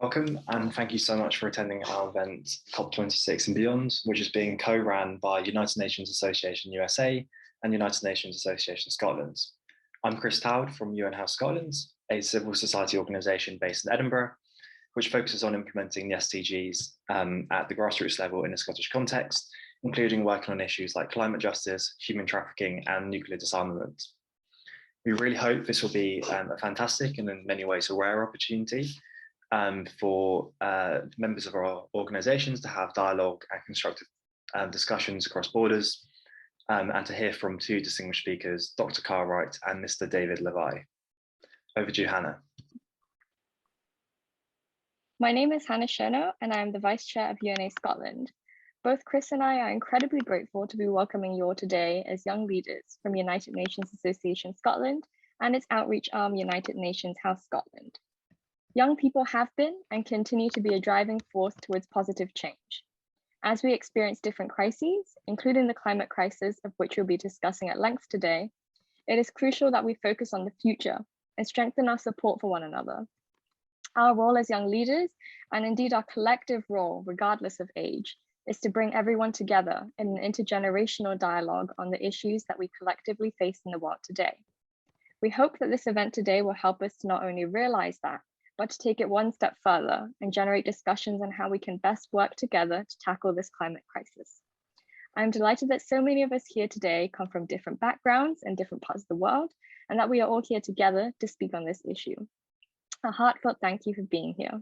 Welcome, and thank you so much for attending our event, COP26 and Beyond, which is being co-ran by United Nations Association USA and United Nations Association Scotland. I'm Chris Towd from UN House Scotland, a civil society organisation based in Edinburgh, which focuses on implementing the SDGs at the grassroots level in a Scottish context, including working on issues like climate justice, human trafficking, and nuclear disarmament. We really hope this will be a fantastic and in many ways a rare opportunity for members of our organisations to have dialogue and constructive discussions across borders, and to hear from two distinguished speakers, Dr Carl Wright and Mr David Levaï. Over to you, Hannah. My name is Hannah Chernow, and I am the Vice Chair of UNA Scotland. Both Chris and I are incredibly grateful to be welcoming you all today as young leaders from United Nations Association Scotland and its outreach arm, United Nations House Scotland. Young people have been and continue to be a driving force towards positive change. As we experience different crises, including the climate crisis, of which we'll be discussing at length today, it is crucial that we focus on the future and strengthen our support for one another. Our role as young leaders, and indeed our collective role, regardless of age, is to bring everyone together in an intergenerational dialogue on the issues that we collectively face in the world today. We hope that this event today will help us to not only realize that, but to take it one step further and generate discussions on how we can best work together to tackle this climate crisis. I'm delighted that so many of us here today come from different backgrounds and different parts of the world, and that we are all here together to speak on this issue. A heartfelt thank you for being here.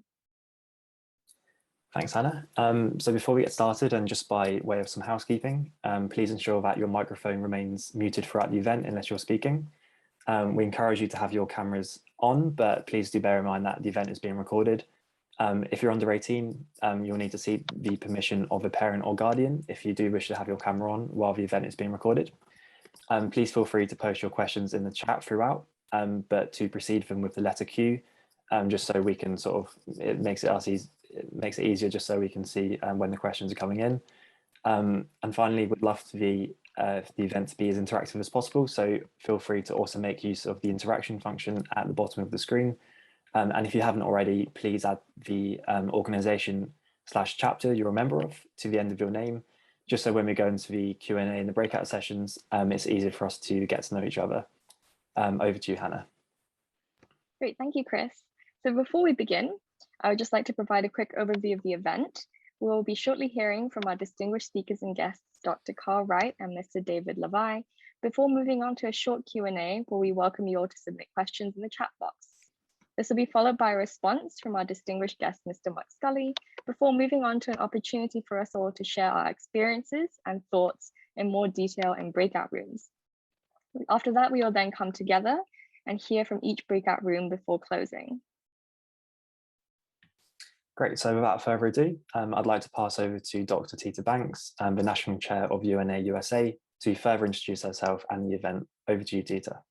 Thanks, Hannah. So before we get started, and just by way of some housekeeping, please ensure that your microphone remains muted throughout the event unless you're speaking. We encourage you to have your cameras on, but please do bear in mind that the event is being recorded. If you're under 18, you'll need to seek the permission of a parent or guardian if you do wish to have your camera on while the event is being recorded. Please feel free to post your questions in the chat throughout, but to precede them with the letter Q, just so we can it makes it easier just so we can see when the questions are coming in. And finally, we'd love to be the event to be as interactive as possible, so feel free to also make use of the interaction function at the bottom of the screen. And if you haven't already, please add the organisation/chapter you're a member of to the end of your name, just so when we go into the Q&A and the breakout sessions, it's easier for us to get to know each other. Over to you, Hannah. Great, thank you, Chris. So before we begin, I would just like to provide a quick overview of the event. We will be shortly hearing from our distinguished speakers and guests, Dr. Carl Wright and Mr. David Levaï, before moving on to a short Q&A where we welcome you all to submit questions in the chat box. This will be followed by a response from our distinguished guest, Mr. Mark Scully, before moving on to an opportunity for us all to share our experiences and thoughts in more detail in breakout rooms. After that, we will then come together and hear from each breakout room before closing. Great, so without further ado, I'd like to pass over to Dr. Tita Banks, the National Chair of UNA USA, to further introduce herself and the event. Over to you, Tita.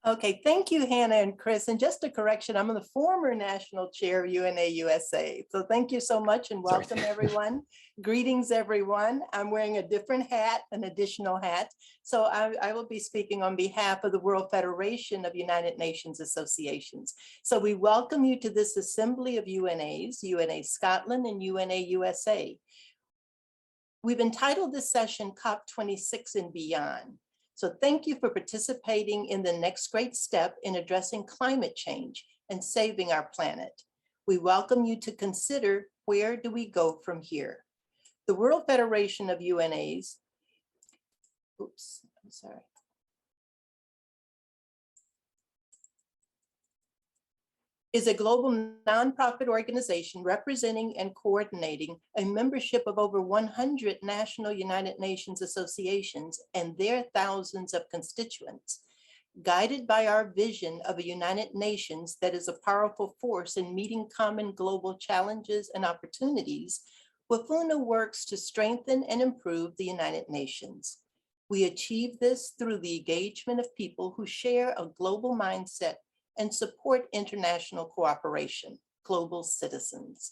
Okay, thank you, Hannah and Chris. And just a correction, I'm the former National Chair of UNA USA. So thank you so much and welcome everyone. Greetings, everyone. I'm wearing a different hat, an additional hat. So I will be speaking on behalf of the World Federation of United Nations Associations. So we welcome you to this assembly of UNAs, UNA Scotland and UNA USA. We've entitled this session COP26 and Beyond. So thank you for participating in the next great step in addressing climate change and saving our planet. We welcome you to consider, where do we go from here? The World Federation of UNAs, is a global nonprofit organization representing and coordinating a membership of over 100 national United Nations associations and their thousands of constituents. Guided by our vision of a United Nations that is a powerful force in meeting common global challenges and opportunities, WFUNA works to strengthen and improve the United Nations. We achieve this through the engagement of people who share a global mindset and support international cooperation, global citizens.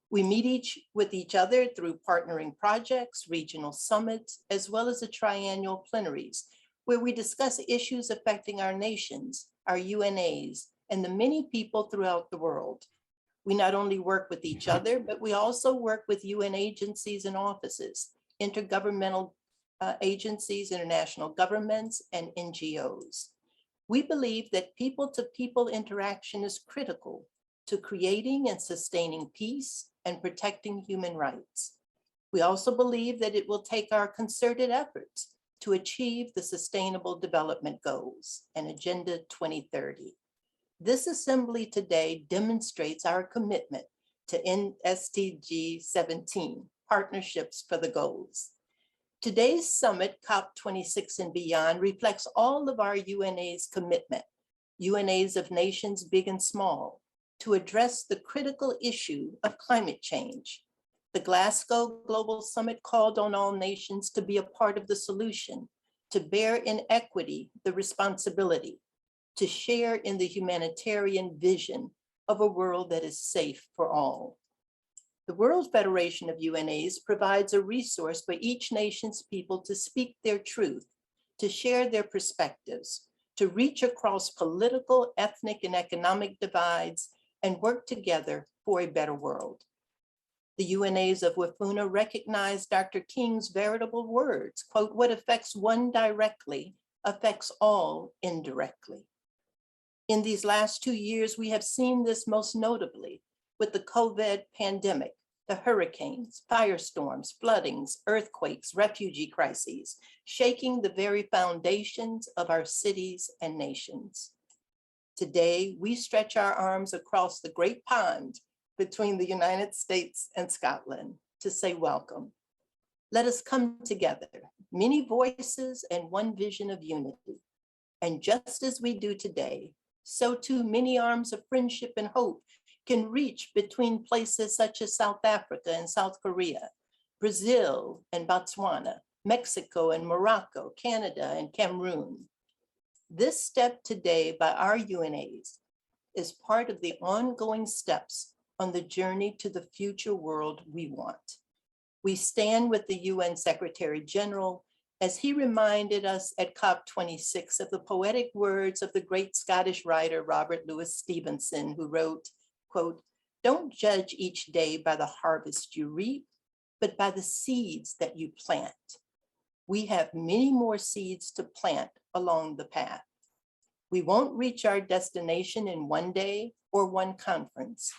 We meet with each other through partnering projects, regional summits, as well as the triennial plenaries, where we discuss issues affecting our nations, our UNAs, and the many people throughout the world. We not only work with each other, but we also work with UN agencies and offices, intergovernmental agencies, international governments, and NGOs. We believe that people-to-people interaction is critical to creating and sustaining peace and protecting human rights. We also believe that it will take our concerted efforts to achieve the Sustainable Development Goals and Agenda 2030. This assembly today demonstrates our commitment to SDG 17, Partnerships for the Goals. Today's summit, COP26 and Beyond, reflects all of our UNA's commitment, UNAs of nations big and small, to address the critical issue of climate change. The Glasgow Global Summit called on all nations to be a part of the solution, to bear in equity the responsibility, to share in the humanitarian vision of a world that is safe for all. The World Federation of UNAs provides a resource for each nation's people to speak their truth, to share their perspectives, to reach across political, ethnic, and economic divides, and work together for a better world. The UNAs of Wafuna recognize Dr. King's veritable words, quote, "What affects one directly affects all indirectly." In these last 2 years, we have seen this most notably with the COVID pandemic, the hurricanes, firestorms, floodings, earthquakes, refugee crises, shaking the very foundations of our cities and nations. Today, we stretch our arms across the great pond between the United States and Scotland to say welcome. Let us come together, many voices and one vision of unity. And just as we do today, so too many arms of friendship and hope can reach between places such as South Africa and South Korea, Brazil and Botswana, Mexico and Morocco, Canada and Cameroon. This step today by our UNAs is part of the ongoing steps on the journey to the future world we want. We stand with the UN Secretary General as he reminded us at COP26 of the poetic words of the great Scottish writer Robert Louis Stevenson, who wrote, quote, "Don't judge each day by the harvest you reap, but by the seeds that you plant. We have many more seeds to plant along the path. We won't reach our destination in one day or one conference,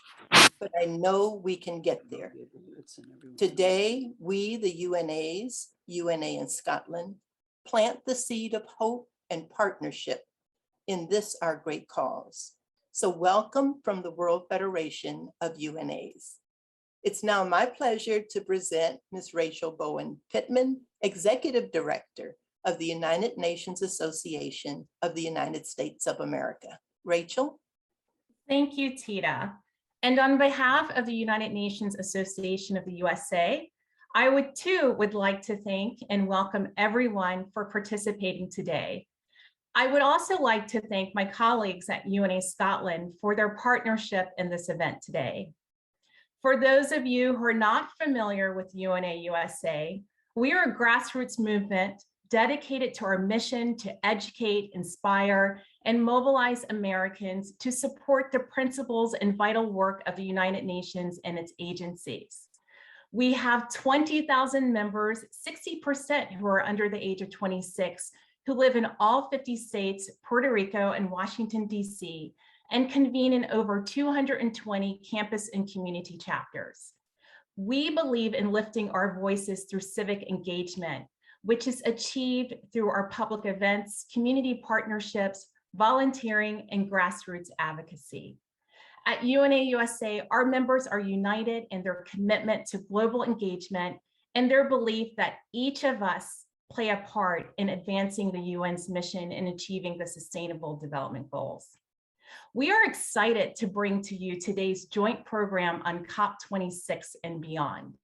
but I know we can get there. Today, we, the UNAs, UNA in Scotland, plant the seed of hope and partnership in this our great cause. So welcome from the World Federation of UNAs. It's now my pleasure to present Ms. Rachel Bowen Pittman, Executive Director of the United Nations Association of the United States of America. Rachel? Thank you, Tita. And on behalf of the United Nations Association of the USA, I would like to thank and welcome everyone for participating today. I would also like to thank my colleagues at UNA Scotland for their partnership in this event today. For those of you who are not familiar with UNA USA, we are a grassroots movement dedicated to our mission to educate, inspire, and mobilize Americans to support the principles and vital work of the United Nations and its agencies. We have 20,000 members, 60% who are under the age of 26, who live in all 50 states, Puerto Rico, and Washington, D.C., and convene in over 220 campus and community chapters. We believe in lifting our voices through civic engagement, which is achieved through our public events, community partnerships, volunteering, and grassroots advocacy. At UNA USA, our members are united in their commitment to global engagement and their belief that each of us play a part in advancing the UN's mission in achieving the Sustainable Development Goals. We are excited to bring to you today's joint program on COP26 and Beyond.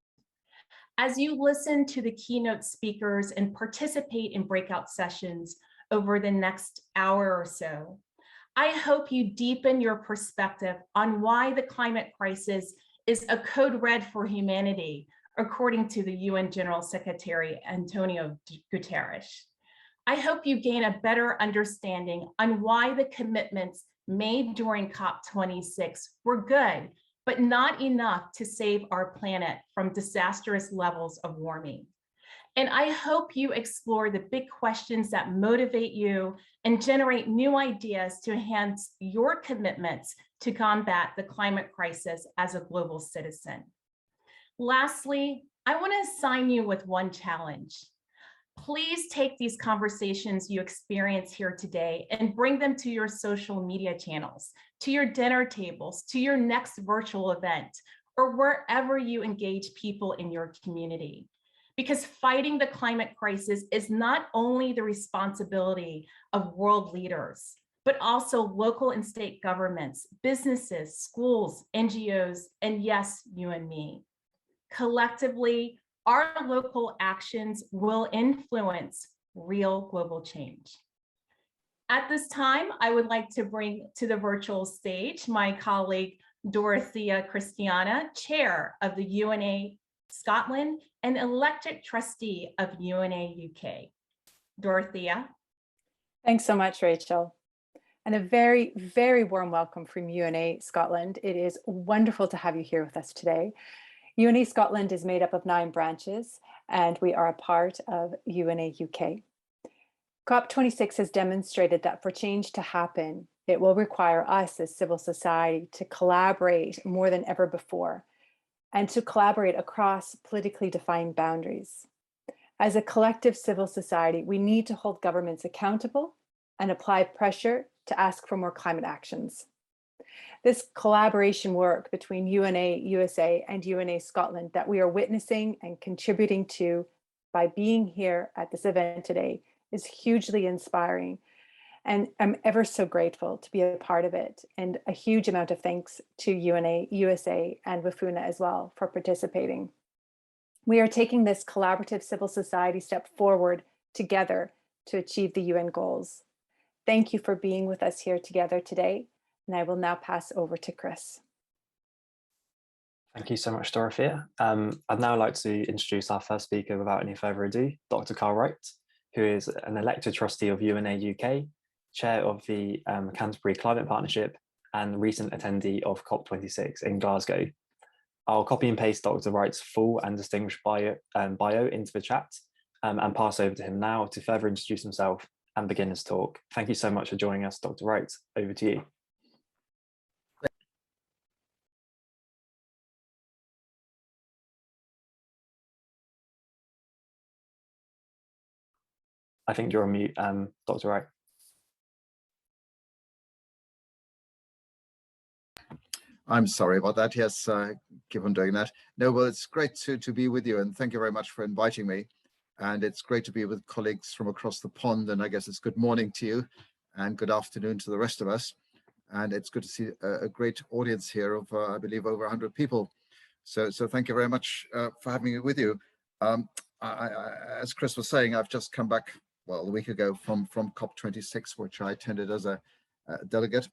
As you listen to the keynote speakers and participate in breakout sessions over the next hour or so, I hope you deepen your perspective on why the climate crisis is a code red for humanity, according to the UN General Secretary Antonio Guterres. I hope you gain a better understanding on why the commitments made during COP26 were good but not enough to save our planet from disastrous levels of warming. And I hope you explore the big questions that motivate you and generate new ideas to enhance your commitments to combat the climate crisis as a global citizen. Lastly, I want to assign you with one challenge. Please take these conversations you experience here today and bring them to your social media channels, to your dinner tables, to your next virtual event, or wherever you engage people in your community. Because fighting the climate crisis is not only the responsibility of world leaders, but also local and state governments, businesses, schools, NGOs, and yes, you and me. Collectively, our local actions will influence real global change. At this time, I would like to bring to the virtual stage my colleague, Dorothea Christiana, Chair of the UNA Scotland and elected trustee of UNA UK. Dorothea. Thanks so much, Rachel. And a very, very warm welcome from UNA Scotland. It is wonderful to have you here with us today. UNA Scotland is made up of 9 branches, and we are a part of UNA UK. COP26 has demonstrated that for change to happen, it will require us as civil society to collaborate more than ever before, and to collaborate across politically defined boundaries. As a collective civil society, we need to hold governments accountable and apply pressure to ask for more climate actions. This collaboration work between UNA USA and UNA Scotland that we are witnessing and contributing to by being here at this event today is hugely inspiring. And I'm ever so grateful to be a part of it. And a huge amount of thanks to UNA USA and Wafuna as well for participating. We are taking this collaborative civil society step forward together to achieve the UN goals. Thank you for being with us here together today. And I will now pass over to Chris. Thank you so much, Dorothea. I'd now like to introduce our first speaker without any further ado, Dr. Carl Wright, who is an elected trustee of UNA UK, chair of the Canterbury Climate Partnership, and recent attendee of COP26 in Glasgow. I'll copy and paste Dr. Wright's full and distinguished bio into the chat and pass over to him now to further introduce himself and begin his talk. Thank you so much for joining us, Dr. Wright. Over to you. I think you're on mute, Dr. Wright. I'm sorry about that. Yes, keep on doing that. No, well, it's great to be with you, and thank you very much for inviting me. And it's great to be with colleagues from across the pond, and I guess it's good morning to you and good afternoon to the rest of us. And it's good to see a great audience here of, I believe, over 100 people. So thank you very much for having me with you. As Chris was saying, I've just come back, well, a week ago from COP26, which I attended as a delegate,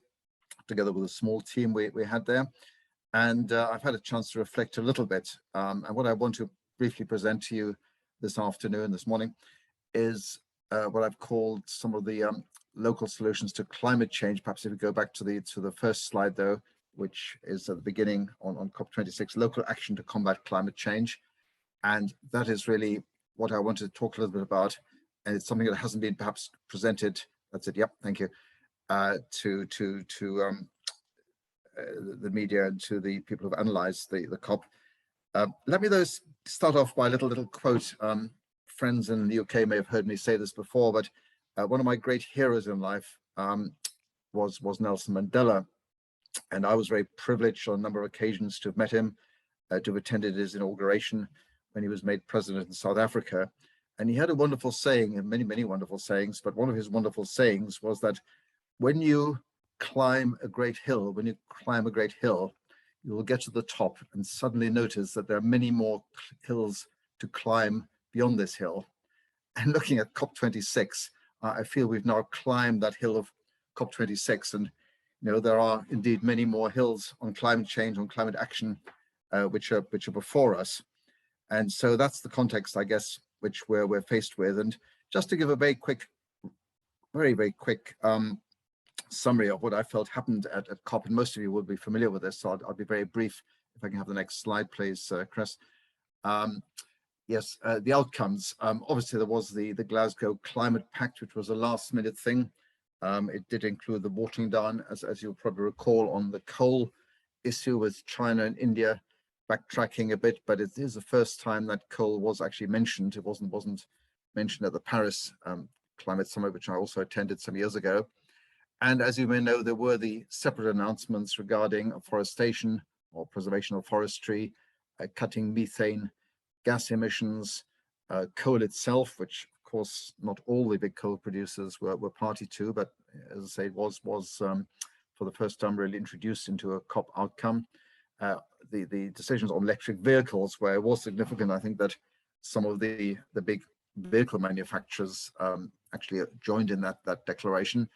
together with a small team we had there. And I've had a chance to reflect a little bit. And what I want to briefly present to you this afternoon, this morning, is what I've called some of the local solutions to climate change. Perhaps if we go back to the first slide, though, which is at the beginning on COP26, local action to combat climate change. And that is really what I wanted to talk a little bit about. And it's something that hasn't been perhaps presented. That's it. Yep. Thank you. To the media and to the people who've analysed the COP. Let me though start off by a little quote. Friends in the UK may have heard me say this before, but one of my great heroes in life was Nelson Mandela, and I was very privileged on a number of occasions to have met him, to have attended his inauguration when he was made president in South Africa. And he had a wonderful saying, and many wonderful sayings, but one of his wonderful sayings was that when you climb a great hill, you will get to the top and suddenly notice that there are many more hills to climb beyond this hill. And looking at COP26, I feel we've now climbed that hill of COP26, and there are indeed many more hills on climate change, on climate action, which are before us. And so that's the context, I guess, which we're faced with. And just to give a very quick summary of what I felt happened at COP, and most of you will be familiar with this, so I'll be very brief. If I can have the next slide, please, Chris. Yes, the outcomes. Obviously, there was the Glasgow Climate Pact, which was a last-minute thing. It did include the watering down, as you'll probably recall, on the coal issue with China and India backtracking a bit, but it is the first time that coal was actually mentioned. It wasn't mentioned at the Paris Climate Summit, which I also attended some years ago. And as you may know, there were the separate announcements regarding afforestation or preservation of forestry, cutting methane gas emissions, coal itself, which of course not all the big coal producers were party to, but as I say, it was for the first time really introduced into a COP outcome. The decisions on electric vehicles, where it was significant, I think that some of the big vehicle manufacturers actually joined in that declaration.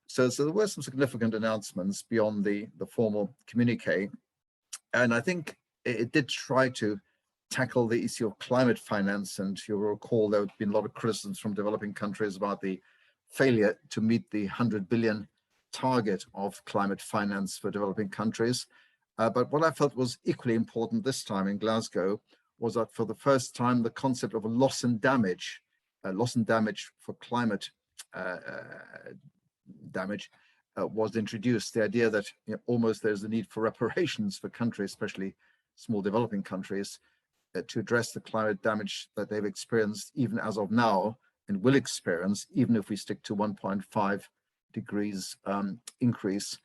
So there were some significant announcements beyond the formal communique, and I think it did try to tackle the issue of climate finance. And you'll recall there had been a lot of criticisms from developing countries about the failure to meet the 100 billion target of climate finance for developing countries. But what I felt was equally important this time in Glasgow was that for the first time, the concept of a loss and damage for climate damage was introduced. The idea that almost there's a need for reparations for countries, especially small developing countries, to address the climate damage that they've experienced even as of now and will experience, even if we stick to 1.5 degrees increase.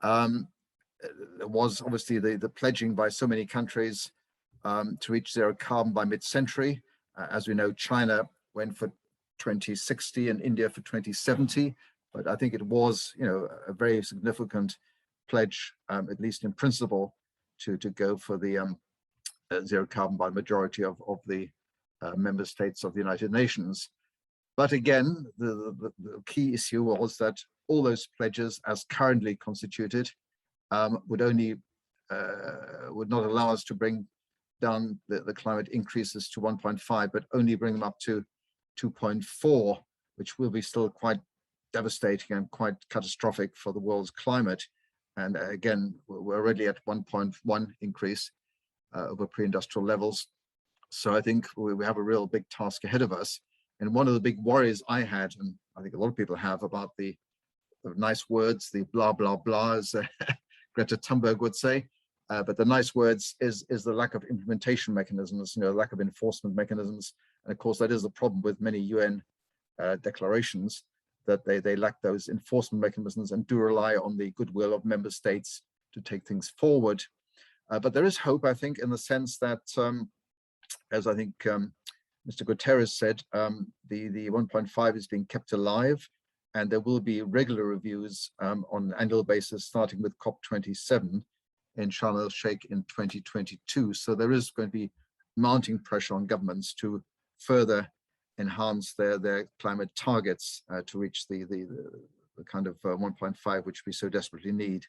There was obviously the pledging by so many countries to reach zero carbon by mid-century. As we know, China went for 2060 and India for 2070, but I think it was, a very significant pledge, at least in principle, to go for the zero carbon by majority of the member states of the United Nations. But again, the key issue was that all those pledges, as currently constituted, would not allow us to bring down the climate increases to 1.5, but only bring them up to 2.4, which will be still quite devastating and quite catastrophic for the world's climate. And again, we're already at 1.1 increase over pre-industrial levels. So I think we have a real big task ahead of us. And one of the big worries I had, and I think a lot of people have, about the nice words, the blah, blah, blah, as Greta Thunberg would say, but the nice words is the lack of implementation mechanisms, lack of enforcement mechanisms. And of course, that is the problem with many UN declarations, that they lack those enforcement mechanisms and do rely on the goodwill of member states to take things forward. But there is hope, I think, in the sense that, as I think Mr. Guterres said, the 1.5 is being kept alive, and there will be regular reviews on an annual basis, starting with COP27 in Sharm el-Sheikh in 2022. So there is going to be mounting pressure on governments to further enhance their climate targets to reach the kind of 1.5 which we so desperately need.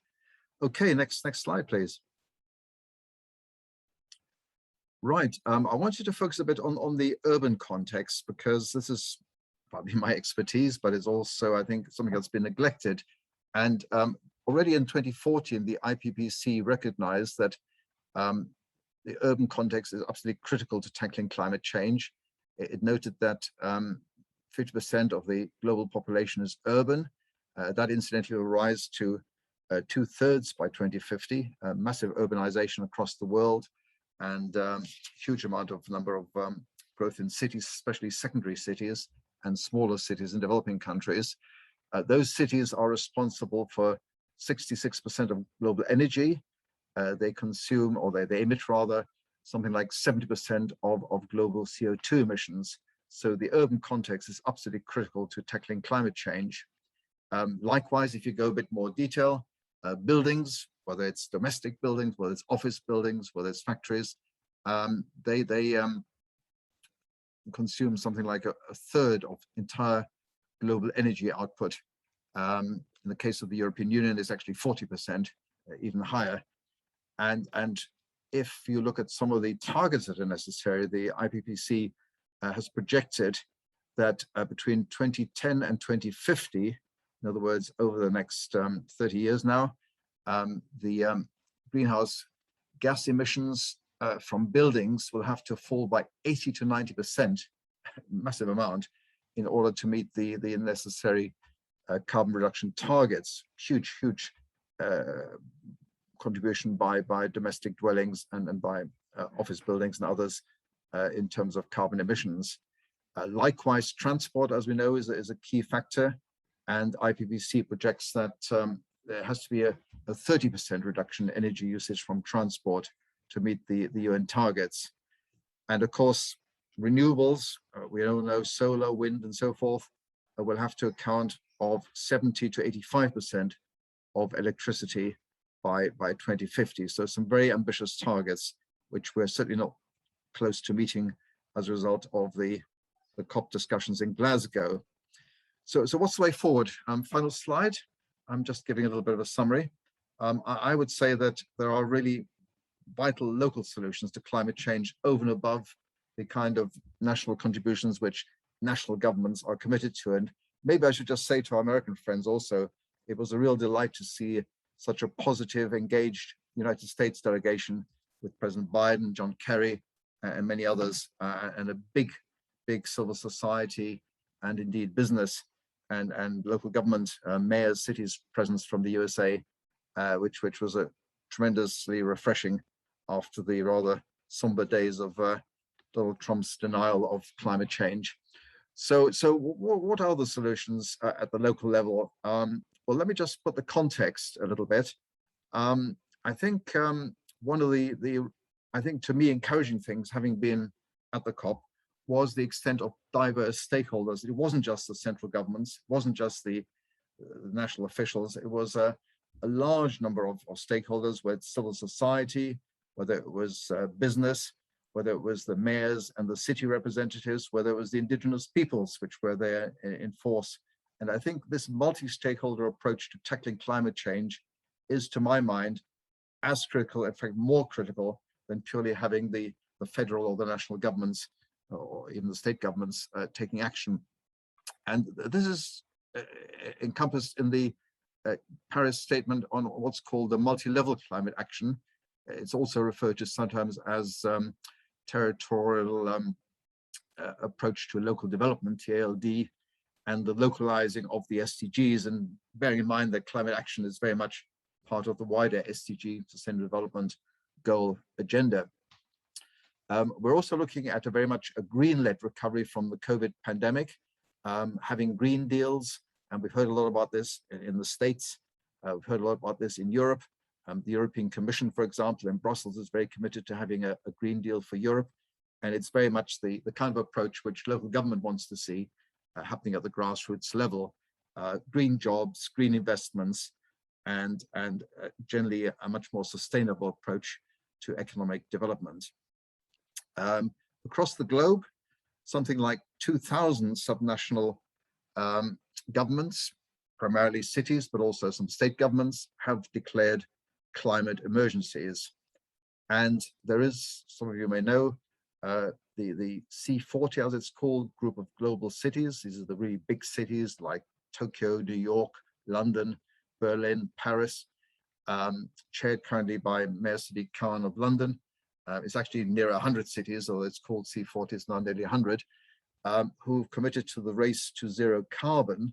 Okay, next slide, please. Right, I want you to focus a bit on the urban context, because this is probably my expertise, but it's also, I think, something that's been neglected. And already in 2014, the IPCC recognized that the urban context is absolutely critical to tackling climate change. It noted that 50% of the global population is urban. That incidentally will rise to 2/3 by 2050, massive urbanization across the world, and huge number of growth in cities, especially secondary cities and smaller cities in developing countries. Those cities are responsible for 66% of global energy. They consume, or they emit rather, something like 70% of global CO2 emissions. So the urban context is absolutely critical to tackling climate change. Likewise, if you go a bit more detail, buildings, whether it's domestic buildings, whether it's office buildings, whether it's factories, they consume something like a third of entire global energy output. In the case of the European Union, it's actually 40%, even higher. And if you look at some of the targets that are necessary, the IPCC has projected that between 2010 and 2050, In other words, over the next 30 years now, the greenhouse gas emissions from buildings will have to fall by 80 to 90%, massive amount, in order to meet the necessary carbon reduction targets. Huge contribution by domestic dwellings and by office buildings and others in terms of carbon emissions. Likewise, transport, as we know, is a key factor, and IPCC projects that there has to be a 30% reduction in energy usage from transport to meet the UN targets. And of course, renewables, we all know solar, wind, and so forth, will have to account of 70 to 85% of electricity by 2050. So some very ambitious targets, which we're certainly not close to meeting as a result of the COP discussions in Glasgow. So what's the way forward? Final slide. I'm just giving a little bit of a summary. I would say that there are really vital local solutions to climate change over and above the kind of national contributions which national governments are committed to. And maybe I should just say to our American friends also, it was a real delight to see such a positive, engaged United States delegation with President Biden, John Kerry, and many others, and a big civil society and indeed business and local government, mayors, cities presence from the USA, which was a tremendously refreshing after the rather somber days of Donald Trump's denial of climate change. So what are the solutions at the local level? Well, let me just put the context a little bit. I think one of the I think to me encouraging things, having been at the COP, was the extent of diverse stakeholders. It wasn't just the central governments, it wasn't just the national officials, it was a large number of stakeholders, whether it's civil society, whether it was business, whether it was the mayors and the city representatives, whether it was the indigenous peoples which were there in force. And I think this multi-stakeholder approach to tackling climate change is, to my mind, as critical, in fact, more critical than purely having the federal or the national governments or even the state governments taking action. And this is encompassed in the Paris statement on what's called the multi-level climate action. It's also referred to sometimes as territorial approach to local development, TALD, and the localizing of the SDGs, and bearing in mind that climate action is very much part of the wider SDG, Sustainable Development Goal agenda. We're also looking at a very much a green-led recovery from the COVID pandemic, having green deals, and we've heard a lot about this in the States. We've heard a lot about this in Europe. The European Commission, for example, in Brussels is very committed to having a Green Deal for Europe. And it's very much the kind of approach which local government wants to see happening at the grassroots level. Green jobs, green investments, and generally a much more sustainable approach to economic development. Across the globe, something like 2,000 subnational governments, primarily cities, but also some state governments, have declared climate emergencies. And there is, some of you may know, the C40, as it's called, group of global cities. These are the really big cities like Tokyo, New York, London, Berlin, Paris, chaired currently by Mayor Sadiq Khan of London. It's actually near 100 cities, although it's called C40, it's now nearly 100, who've committed to the race to zero carbon.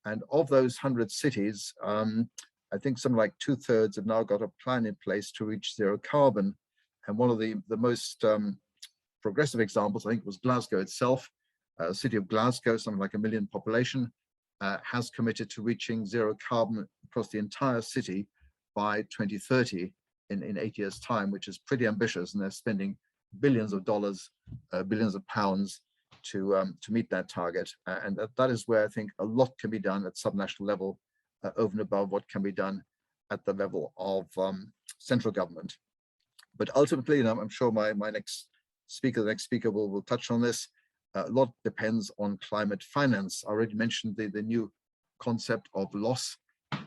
And of those 100 cities, I think something like 2/3 have now got a plan in place to reach zero carbon. And one of the most progressive examples, I think, was Glasgow itself. The city of Glasgow, something like 1 million population, has committed to reaching zero carbon across the entire city by 2030 in 8 years' time, which is pretty ambitious. And they're spending billions of dollars, billions of pounds to meet that target. And that is where I think a lot can be done at subnational level, over and above what can be done at the level of central government. But ultimately, and I'm sure the next speaker will touch on this, a lot depends on climate finance. I already mentioned the new concept of loss,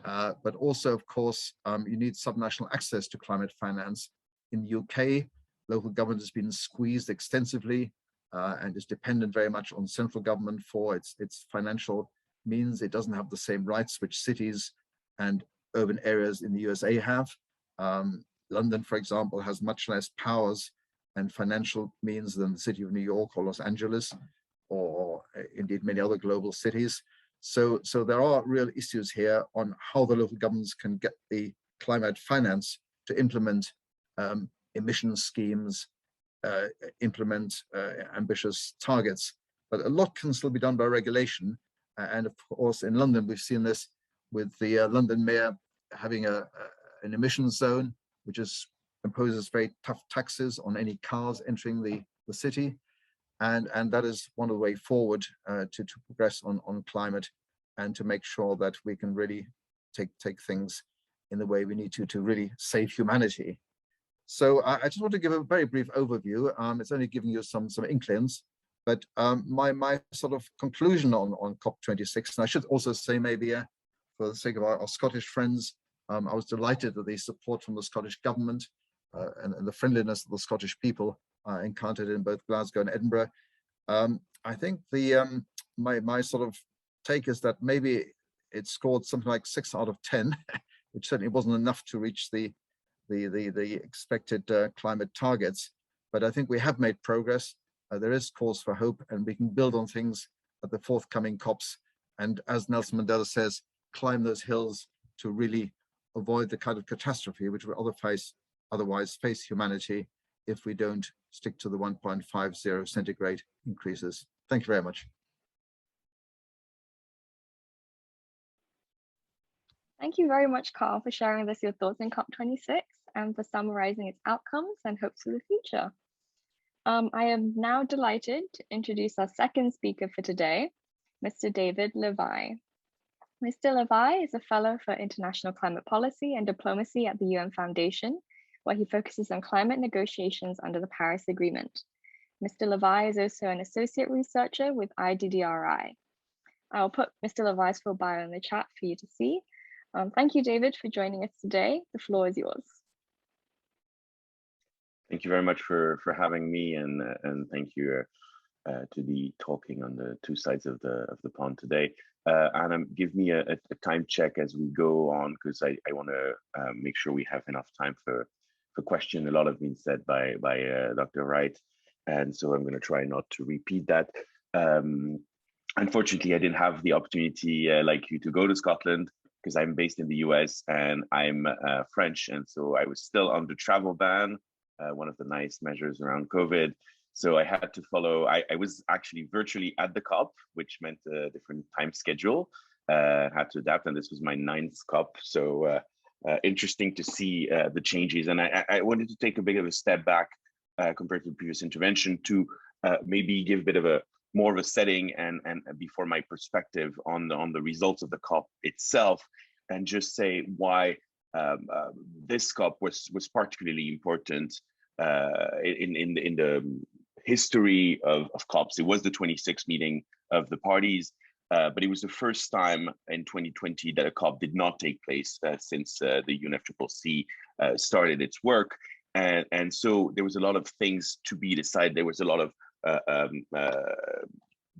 but also, of course, you need subnational access to climate finance. In the UK, local government has been squeezed extensively and is dependent very much on central government for its financial means it doesn't have the same rights which cities and urban areas in the USA have. London, for example, has much less powers and financial means than the city of New York or Los Angeles, or indeed many other global cities. So there are real issues here on how the local governments can get the climate finance to implement emission schemes, implement ambitious targets. But a lot can still be done by regulation. And of course, in London, we've seen this with the London mayor having an emissions zone, which imposes very tough taxes on any cars entering the city. And that is one of the way forward to progress on climate and to make sure that we can really take things in the way we need to really save humanity. So I just want to give a very brief overview. It's only giving you some inklings, but my sort of conclusion on COP26, and I should also say maybe for the sake of our Scottish friends, I was delighted that the support from the Scottish government and the friendliness of the Scottish people encountered in both Glasgow and Edinburgh. I think my sort of take is that maybe it scored something like 6 out of 10, which certainly wasn't enough to reach the expected climate targets. But I think we have made progress. There is cause for hope, and we can build on things at the forthcoming COPs. And as Nelson Mandela says, climb those hills to really avoid the kind of catastrophe which will otherwise face humanity if we don't stick to the 1.50 centigrade increases. Thank you very much. Thank you very much, Carl, for sharing with us your thoughts on COP26 and for summarizing its outcomes and hopes for the future. I am now delighted to introduce our second speaker for today, Mr. David Levaï. Mr. Levaï is a fellow for international climate policy and diplomacy at the UN Foundation, where he focuses on climate negotiations under the Paris Agreement. Mr. Levaï is also an associate researcher with IDDRI. I will put Mr. Levaï's full bio in the chat for you to see. Thank you, David, for joining us today. The floor is yours. Thank you very much for having me, and thank you to the talking on the two sides of the pond today. Anna, give me a time check as we go on, because I want to make sure we have enough time for question. A lot have been said by Dr. Wright, and so I'm going to try not to repeat that. Unfortunately, I didn't have the opportunity like you to go to Scotland, because I'm based in the US and I'm French, and so I was still under travel ban, one of the nice measures around COVID. So I had to follow, I was actually virtually at the COP, which meant a different time schedule, had to adapt, and this was my 9th COP. So interesting to see the changes. And I wanted to take a bit of a step back compared to the previous intervention to maybe give a bit of more of a setting and before my perspective on the results of the COP itself, and just say why this COP was particularly important in the history of COPs. It was the 26th meeting of the parties, but it was the first time in 2020 that a COP did not take place since the UNFCCC started its work. And so there was a lot of things to be decided. There was a lot of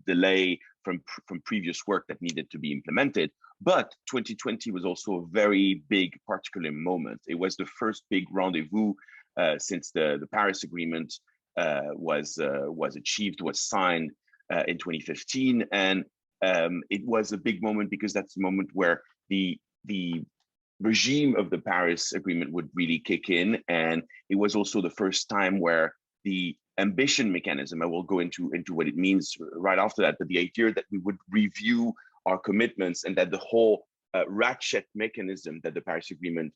delay from previous work that needed to be implemented. But 2020 was also a very big particular moment. It was the first big rendezvous since the Paris Agreement was achieved, was signed in 2015. And it was a big moment because that's the moment where the regime of the Paris Agreement would really kick in. And it was also the first time where the ambition mechanism, I will go into what it means right after that, but the idea that we would review our commitments and that the whole ratchet mechanism that the Paris Agreement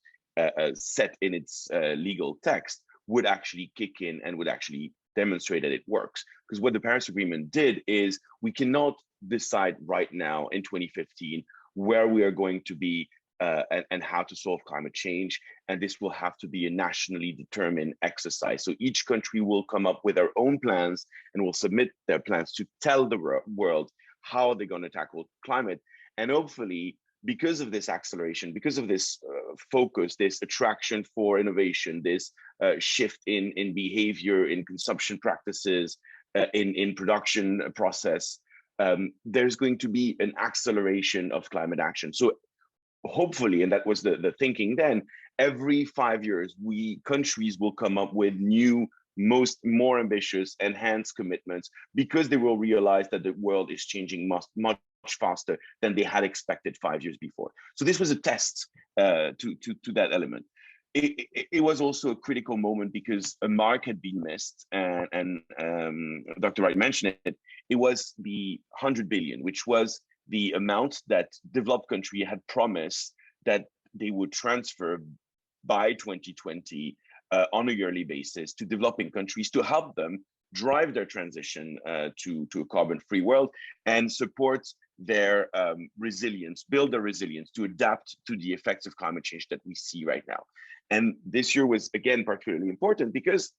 set in its legal text would actually kick in and would actually demonstrate that it works. Because what the Paris Agreement did is we cannot decide right now in 2015 where we are going to be and how to solve climate change. And this will have to be a nationally determined exercise. So each country will come up with their own plans and will submit their plans to tell the world how they're going to tackle climate. And hopefully, because of this acceleration, because of this focus, this attraction for innovation, this shift in behavior, in consumption practices, in production process, there's going to be an acceleration of climate action. So hopefully, and that was the thinking then, every 5 years, countries will come up with new, more ambitious, enhanced commitments, because they will realize that the world is changing much faster than they had expected 5 years before. So this was a test to that element. It was also a critical moment because a mark had been missed, and Dr. Wright mentioned it. It was the 100 billion, which was the amount that developed country had promised that they would transfer by 2020 on a yearly basis to developing countries to help them drive their transition to a carbon-free world and support their resilience, build their resilience to adapt to the effects of climate change that we see right now. And this year was, again, particularly important because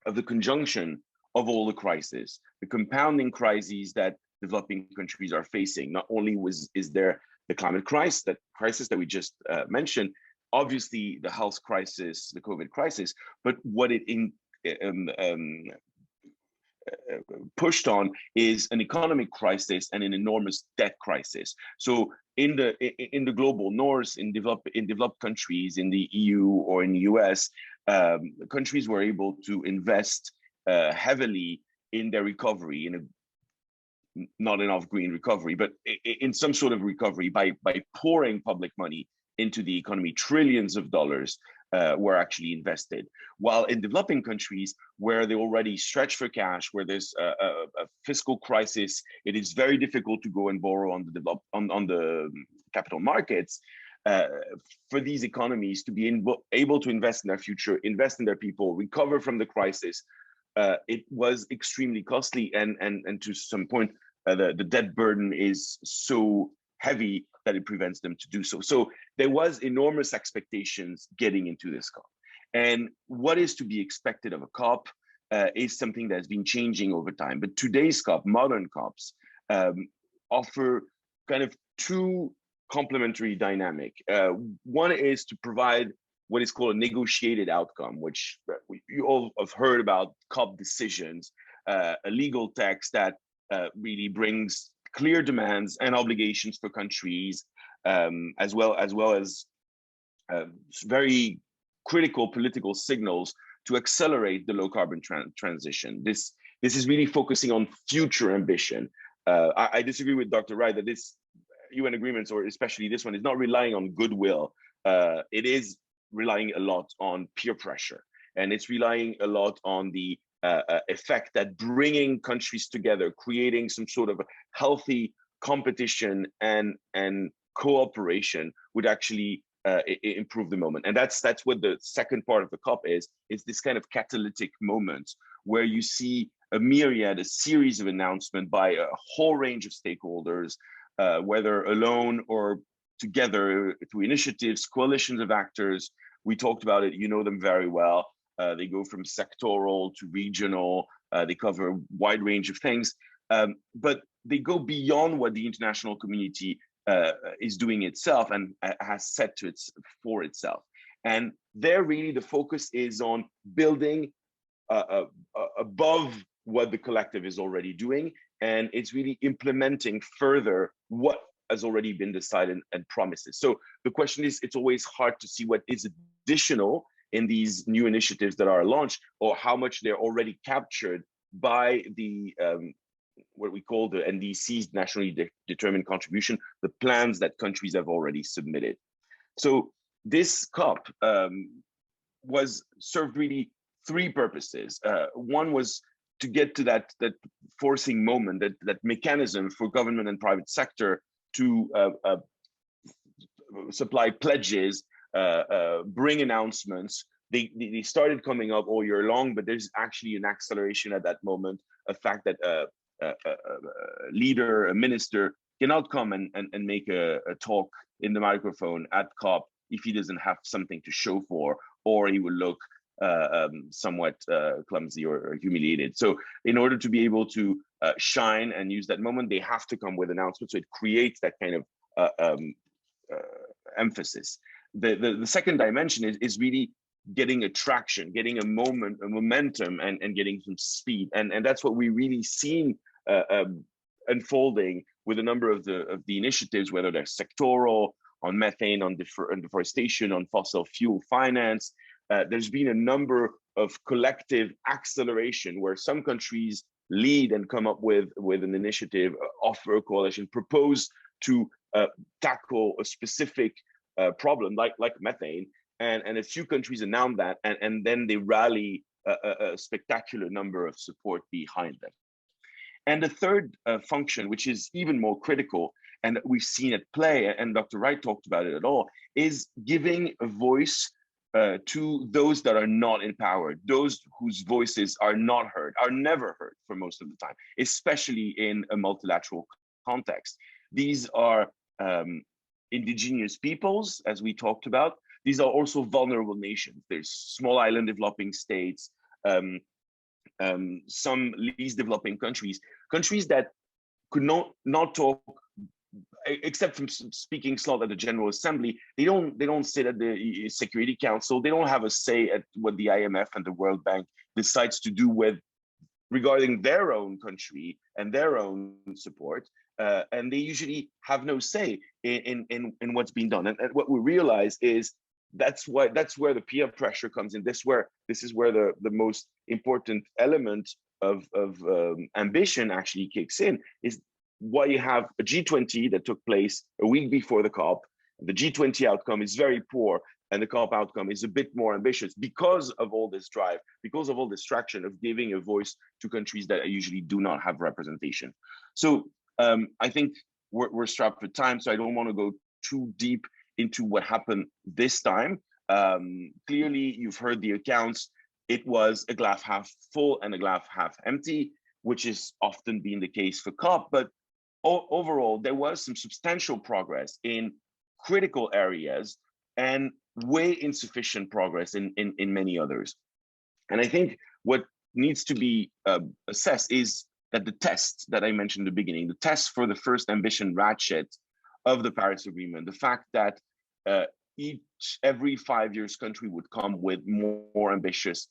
of the conjunction of all the crises, the compounding crises that developing countries are facing. Not only is there the climate crisis that we just mentioned, obviously the health crisis, the COVID crisis, but what it pushed on is an economic crisis and an enormous debt crisis. So in the global north, in developed countries, in the EU or in the US, countries were able to invest heavily in their recovery, not enough green recovery, but in some sort of recovery by pouring public money into the economy. Trillions of dollars were actually invested. While in developing countries where they already stretch for cash, where there's a fiscal crisis, it is very difficult to go and borrow on the capital markets. For these economies to be able to invest in their future, invest in their people, recover from the crisis, it was extremely costly, and to some point, the debt burden is so heavy that it prevents them to do so. So there was enormous expectations getting into this COP. And what is to be expected of a COP is something that's been changing over time. But today's COP, modern COPs, offer kind of two complementary dynamic. One is to provide what is called a negotiated outcome, which you all have heard about, COP decisions, a legal text that really brings clear demands and obligations for countries, as well as very critical political signals to accelerate the low carbon transition. This is really focusing on future ambition. I disagree with Dr. Wright that this UN agreements, or especially this one, is not relying on goodwill. It is relying a lot on peer pressure, and it's relying a lot on the effect that bringing countries together, creating some sort of healthy competition and cooperation would actually improve the moment. And that's what the second part of the COP is this kind of catalytic moment where you see a series of announcements by a whole range of stakeholders, whether alone or together through initiatives, coalitions of actors. We talked about it, you know them very well. They go from sectoral to regional, they cover a wide range of things, but they go beyond what the international community is doing itself and has set for itself. And there really the focus is on building above what the collective is already doing, and it's really implementing further what has already been decided and promises. So the question is, it's always hard to see what is additional in these new initiatives that are launched, or how much they're already captured by the what we call the NDC's, nationally determined contribution, the plans that countries have already submitted. So this COP served really three purposes. One was to get to that forcing moment, that mechanism for government and private sector to supply pledges, bring announcements. They started coming up all year long, but there's actually an acceleration at that moment. A fact that a leader, a minister cannot come and make a talk in the microphone at COP if he doesn't have something to show for, or he will look somewhat clumsy or humiliated. So in order to be able to shine and use that moment, they have to come with announcements. So it creates that kind of emphasis. The second dimension is really getting a traction, getting a momentum, and getting some speed. And that's what we really seen unfolding with a number of the initiatives, whether they're sectoral, on methane, on deforestation, on fossil fuel finance. There's been a number of collective acceleration where some countries lead and come up with an initiative, offer a coalition, propose to tackle a specific problem like methane, and a few countries announce that, and then they rally a spectacular number of support behind them. And the third function, which is even more critical, and we've seen it play, and Dr. Wright talked about it at all, is giving a voice to those that are not empowered, those whose voices are not heard, are never heard for most of the time, especially in a multilateral context. These are indigenous peoples, as we talked about. These are also vulnerable nations. There's small island developing states, some least developing countries that could not talk, except from speaking slot at the General Assembly. They don't sit at the Security Council. They don't have a say at what the IMF and the World Bank decides to do regarding their own country and their own support. And they usually have no say in what's being done. And what we realize is that's where the peer pressure comes in. This is where the most important element of ambition actually kicks in, is why you have a G20 that took place a week before the COP. The G20 outcome is very poor, and the COP outcome is a bit more ambitious because of all this drive, because of all this traction of giving a voice to countries that usually do not have representation. So I think we're strapped for time, so I don't want to go too deep into what happened this time. Clearly, you've heard the accounts. It was a glass half full and a glass half empty, which is often been the case for COP, but overall, there was some substantial progress in critical areas and way insufficient progress in many others. And I think what needs to be assessed is that the test that I mentioned in the beginning, the test for the first ambition ratchet of the Paris Agreement, the fact that every 5 years country would come with more ambitious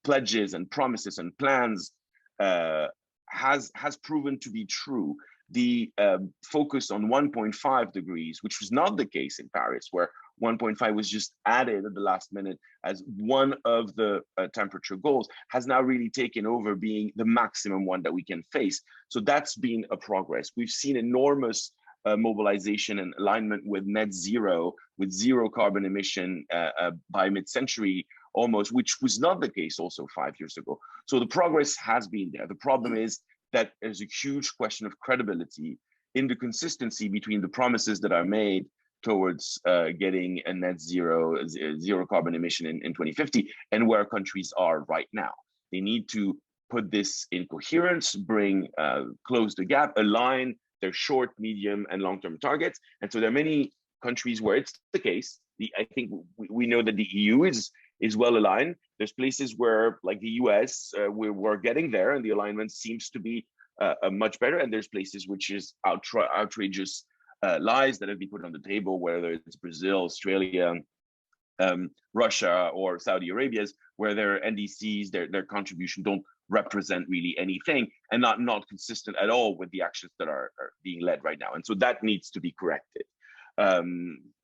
pledges and promises and plans has proven to be true. The focus on 1.5 degrees, which was not the case in Paris, where 1.5 was just added at the last minute as one of the temperature goals, has now really taken over being the maximum one that we can face. So that's been a progress. We've seen enormous mobilization and alignment with net zero, with zero carbon emission by mid-century almost, which was not the case also 5 years ago. So the progress has been there. The problem is that there's a huge question of credibility in the consistency between the promises that are made towards getting a net zero carbon emission in 2050 and where countries are right now. They need to put this in coherence, close the gap, align their short, medium, and long-term targets. And so there are many countries where it's the case. I think we know that the EU is well aligned. There's places where, like the US, we're getting there, and the alignment seems to be much better. And there's places which is outrageous lies that have been put on the table, whether it's Brazil, Australia, Russia, or Saudi Arabia, where their NDCs, their contribution don't represent really anything, and not consistent at all with the actions that are being led right now. And so that needs to be corrected.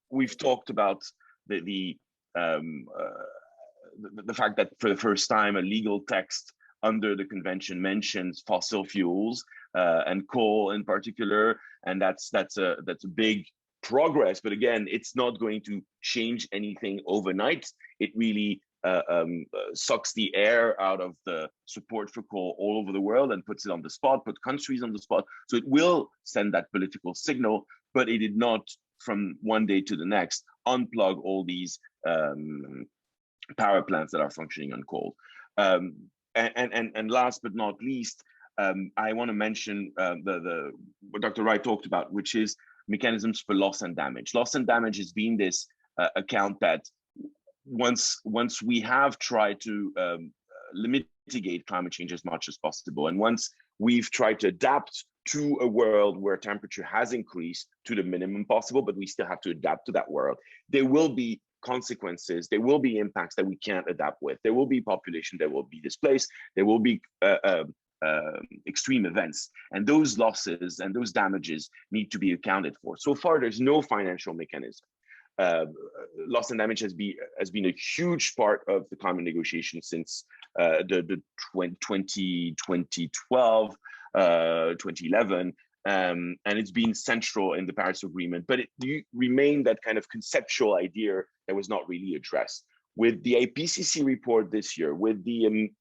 We've talked about the fact that for the first time a legal text under the convention mentions fossil fuels and coal in particular, and that's a big progress. But again, it's not going to change anything overnight. It really sucks the air out of the support for coal all over the world and puts it on the spot, put countries on the spot. So it will send that political signal, but it did not from one day to the next unplug all these power plants that are functioning on coal. And last but not least, I want to mention what Dr. Wright talked about, which is mechanisms for loss and damage. Loss and damage has been this account that once we have tried to mitigate climate change as much as possible, and once we've tried to adapt to a world where temperature has increased to the minimum possible, but we still have to adapt to that world, there will be consequences, there will be impacts that we can't adapt with. There will be population that will be displaced, there will be extreme events, and those losses and those damages need to be accounted for. So far, there's no financial mechanism. Loss and damage has been a huge part of the climate negotiation since the 2012, 2011, and it's been central in the Paris Agreement. But it remained that kind of conceptual idea that was not really addressed. With the IPCC report this year, with the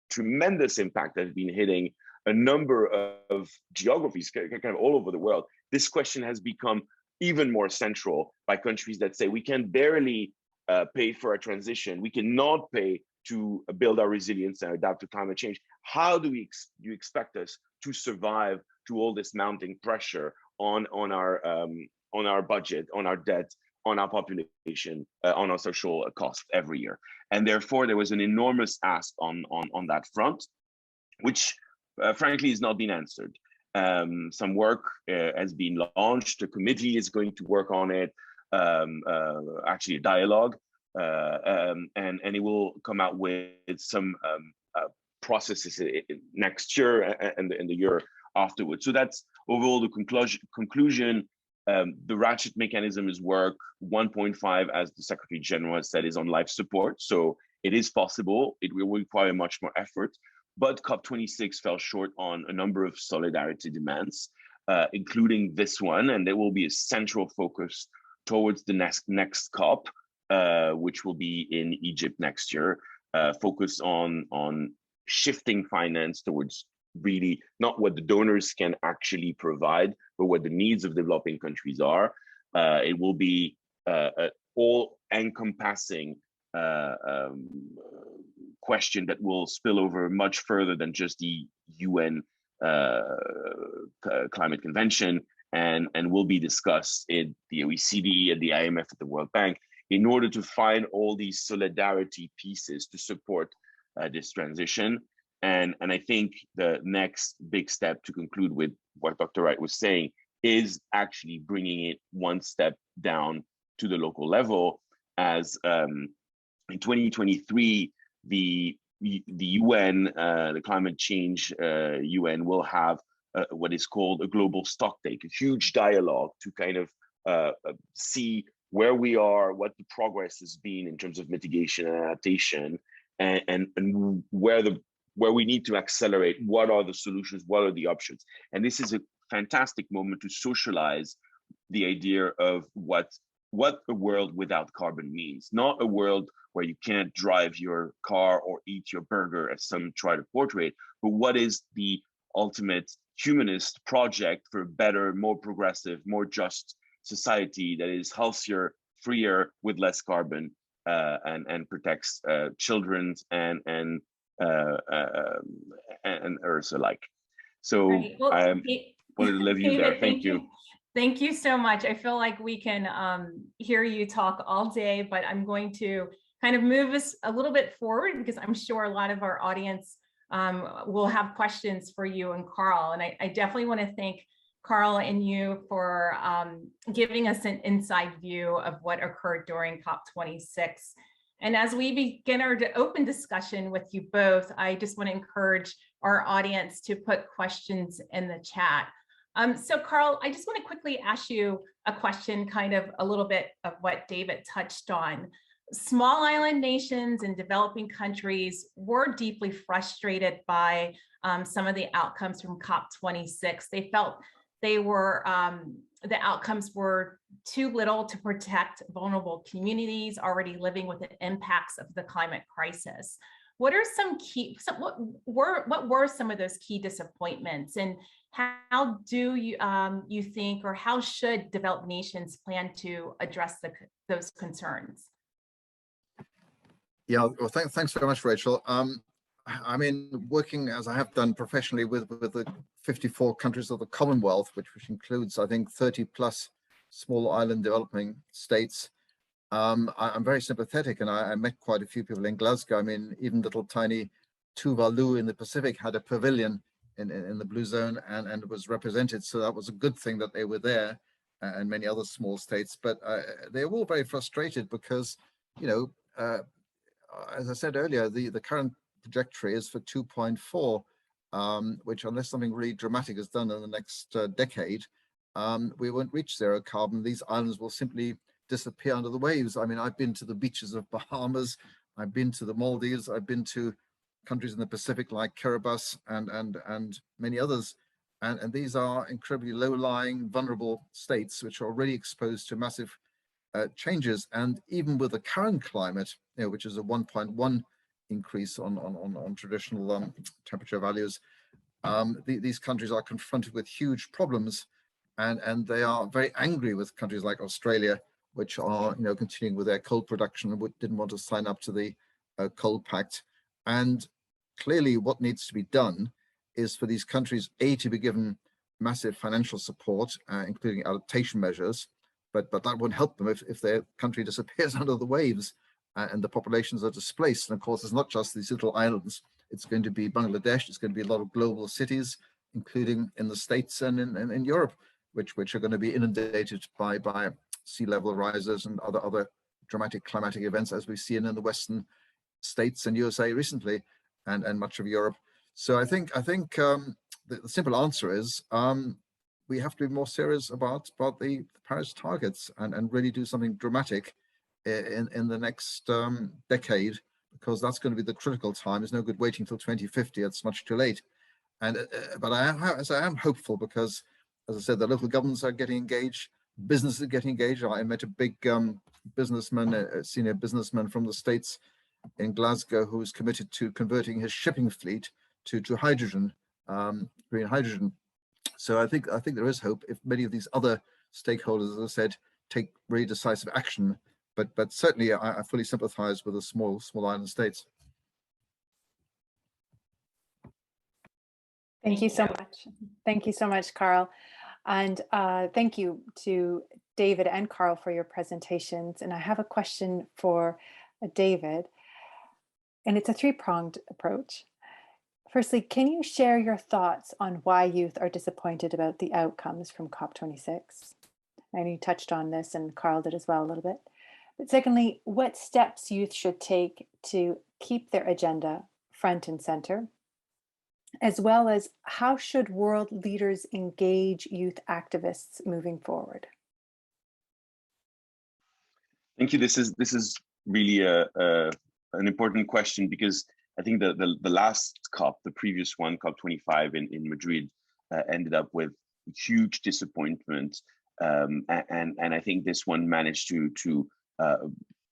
tremendous impact that has been hitting a number of geographies, kind of all over the world, this question has become even more central by countries that say we can barely pay for a transition, we cannot pay to build our resilience and adapt to climate change. How do you expect us to survive to all this mounting pressure on our budget, on our debt, on our population, on our social cost every year? And therefore, there was an enormous ask on that front, which frankly has not been answered. Some work has been launched. A committee is going to work on it, actually a dialogue, and it will come out with some processes next year and the year afterwards. So that's overall the conclusion. The ratchet mechanism is work. 1.5, as the Secretary General has said, is on life support. So it is possible. It will require much more effort. But COP26 fell short on a number of solidarity demands, including this one. And there will be a central focus towards the next COP, which will be in Egypt next year, focus on shifting finance towards really not what the donors can actually provide, but what the needs of developing countries are. It will be all-encompassing question that will spill over much further than just the UN Climate Convention, and will be discussed in the OECD, at the IMF, at the World Bank, in order to find all these solidarity pieces to support this transition. And I think the next big step, to conclude with what Dr. Wright was saying, is actually bringing it one step down to the local level, as in 2023, the UN, the climate change UN, will have what is called a global stocktake, a huge dialogue to kind of see where we are, what the progress has been in terms of mitigation and adaptation, and where we need to accelerate, what are the solutions, what are the options. And this is a fantastic moment to socialize the idea of what a world without carbon means. Not a world where you can't drive your car or eat your burger, as some try to portray, but what is the ultimate humanist project for a better, more progressive, more just society that is healthier, freer, with less carbon, and protects children and Earth alike. So right. Well, I wanted to leave you there. Thank you. Thank you so much. I feel like we can hear you talk all day, but I'm going to kind of move us a little bit forward, because I'm sure a lot of our audience will have questions for you and Carl. And I definitely want to thank Carl and you for giving us an inside view of what occurred during COP26. And as we begin our open discussion with you both, I just want to encourage our audience to put questions in the chat. So Carl, I just want to quickly ask you a question, kind of a little bit of what David touched on. Small island nations and developing countries were deeply frustrated by some of the outcomes from COP26. They felt they were, the outcomes were too little to protect vulnerable communities already living with the impacts of the climate crisis. What are some key, what were some of those key disappointments, and how do you think, or how should developed nations plan to address those concerns? Yeah, well, thanks very much, Rachel. I mean, working as I have done professionally with the 54 countries of the Commonwealth, which includes, I think, 30 plus small island developing states, I'm very sympathetic, and I met quite a few people in Glasgow. I mean, even little tiny Tuvalu in the Pacific had a pavilion in the blue zone and was represented. So that was a good thing that they were there, and many other small states. But they were all very frustrated because, you know, as I said earlier, the current trajectory is for 2.4. which unless something really dramatic is done in the next decade, we won't reach zero carbon. These islands will simply disappear under the waves. I mean, I've been to the beaches of Bahamas, I've been to the Maldives, I've been to countries in the Pacific like Kiribati and many others. And these are incredibly low-lying, vulnerable states which are already exposed to massive changes. And even with the current climate, which is a 1.1 increase on traditional temperature values, these countries are confronted with huge problems, and they are very angry with countries like Australia, which are continuing with their coal production and didn't want to sign up to the coal pact. And clearly what needs to be done is for these countries, to be given massive financial support, including adaptation measures, but that won't help them if their country disappears under the waves and the populations are displaced. And of course, it's not just these little islands. It's going to be Bangladesh. It's going to be a lot of global cities, including in the States and in Europe, which are going to be inundated by sea level rises and other dramatic climatic events, as we've seen in the Western states and USA recently, and much of Europe. So I think the simple answer is we have to be more serious about the Paris targets and really do something dramatic in the next decade, because that's going to be the critical time. There's no good waiting till 2050. It's much too late. And but I am hopeful, because, as I said, the local governments are getting engaged, businesses are getting engaged. I met a big businessman, a senior businessman from the States in Glasgow, who is committed to converting his shipping fleet to hydrogen, green hydrogen. So I think there is hope if many of these other stakeholders, as I said, take really decisive action. But certainly I fully sympathize with the small island states. Thank you so much. Thank you so much, Carl. And thank you to David and Carl for your presentations. And I have a question for David, and it's a three-pronged approach. Firstly, can you share your thoughts on why youth are disappointed about the outcomes from COP26? I know you touched on this, and Carl did as well a little bit. But secondly, what steps youth should take to keep their agenda front and center, as well as how should world leaders engage youth activists moving forward? Thank you. This is really an important question, because I think the last COP, the previous one, COP25 in Madrid, ended up with huge disappointment, and I think this one managed to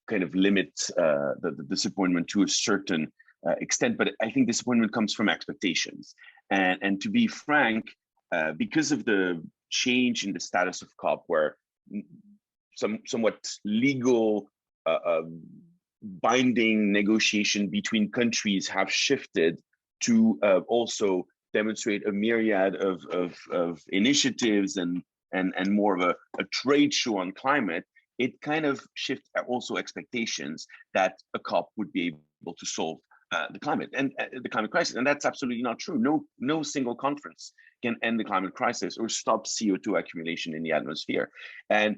kind of limit the disappointment to a certain extent. But I think disappointment comes from expectations, and to be frank, because of the change in the status of COP, where somewhat legal binding negotiation between countries have shifted to also demonstrate a myriad of initiatives and more of a trade show on climate, it kind of shifts also expectations that a COP would be able to solve the climate and the climate crisis. And that's absolutely not true. No single conference can end the climate crisis or stop CO2 accumulation in the atmosphere. And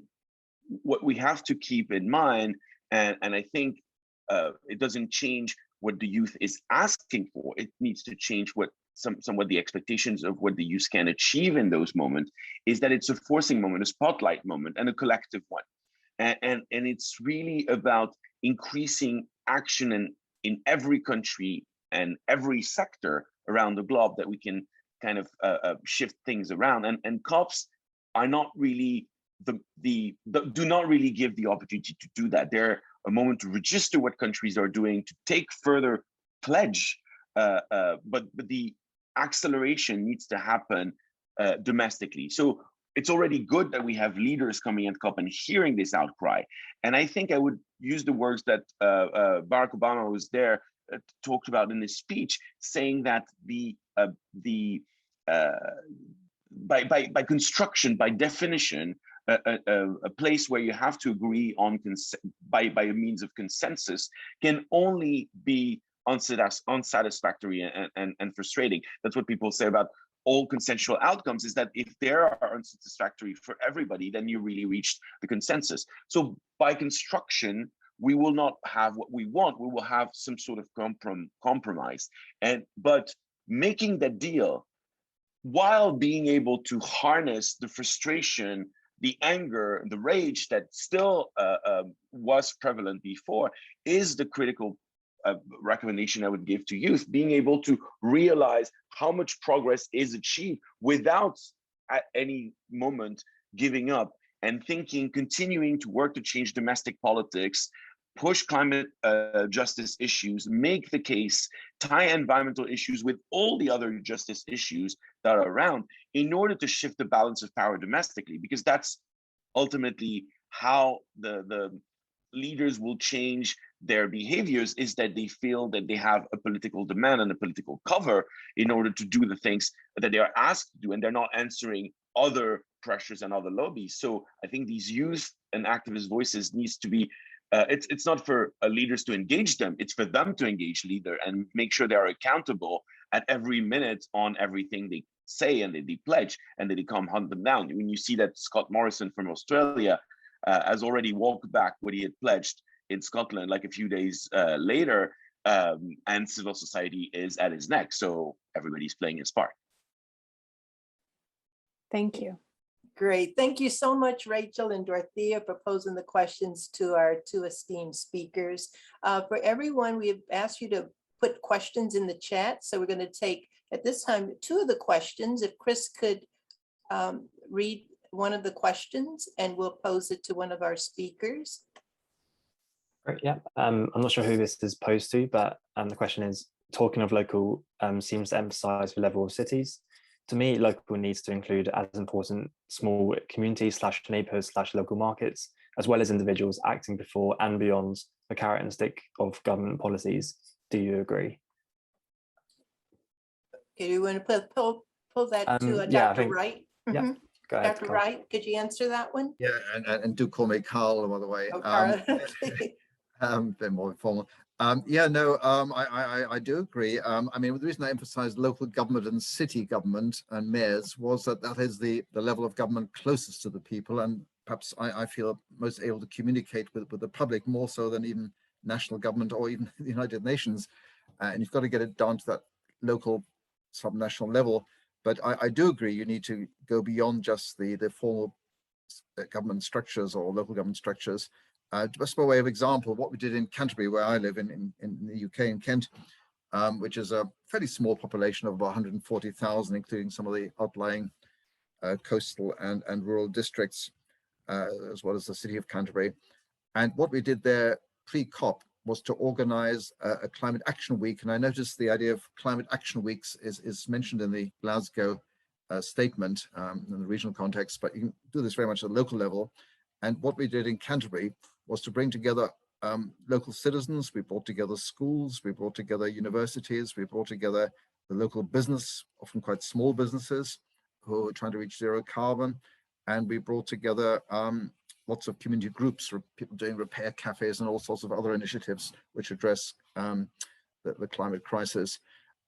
what we have to keep in mind, and I think it doesn't change what the youth is asking for. It needs to change what somewhat the expectations of what the youth can achieve in those moments, is that it's a forcing moment, a spotlight moment, and a collective one. And it's really about increasing action in every country and every sector around the globe, that we can kind of shift things around. And COPs are not really do not really give the opportunity to do that. They're a moment to register what countries are doing, to take further pledge, but the acceleration needs to happen domestically. So it's already good that we have leaders coming at COP and hearing this outcry. And I think I would use the words that Barack Obama was there, talked about in his speech, saying that by construction, by definition, a place where you have to agree on by a means of consensus can only be unsatisfactory and frustrating. That's what people say about all consensual outcomes, is that if they are unsatisfactory for everybody, then you really reached the consensus. So by construction, we will not have what we want. We will have some sort of compromise. But making that deal while being able to harness the frustration, the anger, the rage that still was prevalent before is the critical recommendation I would give to youth, being able to realize how much progress is achieved without at any moment giving up, and thinking, continuing to work to change domestic politics, push climate justice issues, make the case, tie environmental issues with all the other justice issues that are around in order to shift the balance of power domestically, because that's ultimately how the leaders will change their behaviors, is that they feel that they have a political demand and a political cover in order to do the things that they are asked to do, and they're not answering other pressures and other lobbies. So I think these youth and activist voices needs to be, it's not for leaders to engage them, it's for them to engage leader and make sure they are accountable at every minute on everything they say and they pledge, and that they can't hunt them down. When you see that Scott Morrison from Australia has already walked back what he had pledged in Scotland like a few days later, and civil society is at his neck. So everybody's playing his part. Thank you. Great. Thank you so much, Rachel and Dorothea, for posing the questions to our two esteemed speakers. For everyone, we have asked you to put questions in the chat. So we're going to take, at this time, 2 of the questions. If Chris could read one of the questions, and we'll pose it to one of our speakers. Great, yeah. I'm not sure who this is posed to, but the question is, talking of local seems to emphasize the level of cities. To me, local needs to include as important small communities / neighborhoods / local markets, as well as individuals acting before and beyond the carrot and stick of government policies. Do you agree? Okay, you want to pull that to yeah, Dr. Wright? Yeah, go ahead, Dr. Carl. Wright, could you answer that one? Yeah, and do call me Carl, by the way. Oh, Carl, okay. A bit more informal. Yeah, no, I do agree. I mean, the reason I emphasized local government and city government and mayors was that that is the level of government closest to the people, and perhaps I feel most able to communicate with the public more so than even national government or even the United Nations. And you've got to get it down to that local subnational level. But I do agree you need to go beyond just the formal government structures or local government structures. Just by way of example, what we did in Canterbury, where I live in the UK, in Kent, which is a fairly small population of about 140,000, including some of the outlying coastal and rural districts, as well as the city of Canterbury. And what we did there pre-COP was to organize a climate action week. And I noticed the idea of climate action weeks is mentioned in the Glasgow statement in the regional context, but you can do this very much at the local level. And what we did in Canterbury was to bring together local citizens. We brought together schools, we brought together universities, we brought together the local business, often quite small businesses who are trying to reach zero carbon. And we brought together lots of community groups, people doing repair cafes and all sorts of other initiatives which address the climate crisis.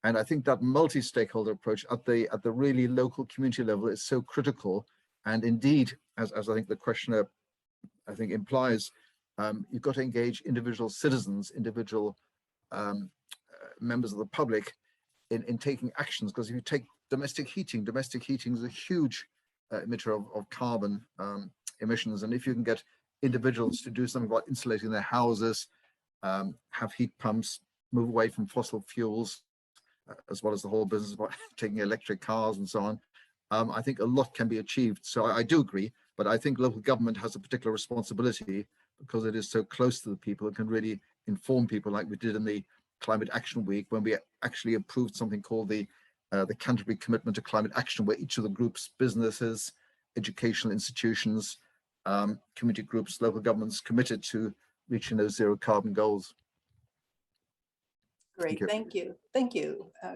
And I think that multi-stakeholder approach at the really local community level is so critical. And indeed, as I think the questioner I think implies, you've got to engage individual citizens, individual members of the public in taking actions. Because if you take domestic heating is a huge emitter of carbon emissions. And if you can get individuals to do something about insulating their houses, have heat pumps, move away from fossil fuels, as well as the whole business about taking electric cars and so on, I think a lot can be achieved. So I do agree, but I think local government has a particular responsibility because it is so close to the people and can really inform people, like we did in the Climate Action Week, when we actually approved something called the Canterbury Commitment to Climate Action, where each of the groups, businesses, educational institutions, community groups, local governments committed to reaching those zero carbon goals. Great, thank you,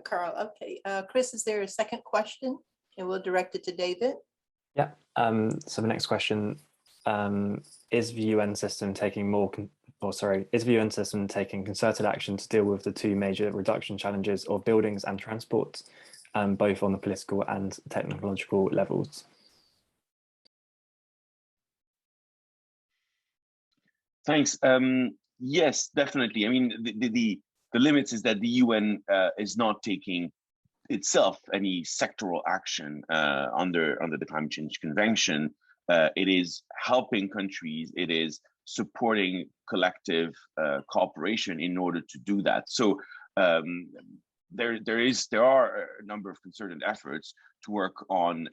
Carl. Okay, Chris, is there a second question? And we'll direct it to David. Yeah, so the next question, is the UN system taking concerted action to deal with the 2 major reduction challenges of buildings and transport, both on the political and technological levels? Thanks. Yes, definitely. I mean, the limits is that the UN is not taking itself any sectoral action under the Climate Change Convention. It is helping countries. It is supporting collective cooperation in order to do that. So there are a number of concerted efforts to work on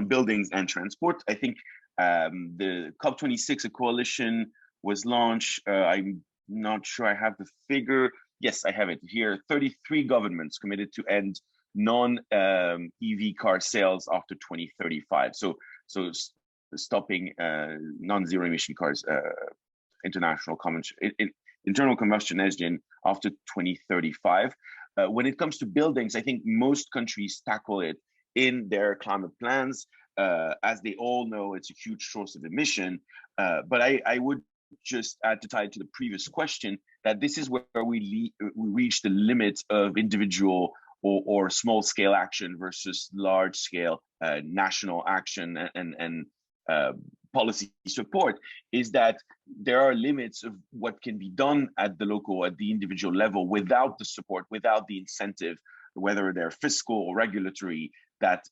buildings and transport. I think the COP26, a coalition was launched. I'm not sure I have the figure. Yes, I have it here. 33 governments committed to end non-EV car sales after 2035. So stopping non-zero emission cars, internal combustion engine after 2035. When it comes to buildings, I think most countries tackle it in their climate plans. As they all know, it's a huge source of emission. But I would just add, to tie it to the previous question, that this is where we reach the limit of individual or small scale action versus large scale national action and policy support, is that there are limits of what can be done at the local, at the individual level without the support, without the incentive, whether they're fiscal or regulatory, that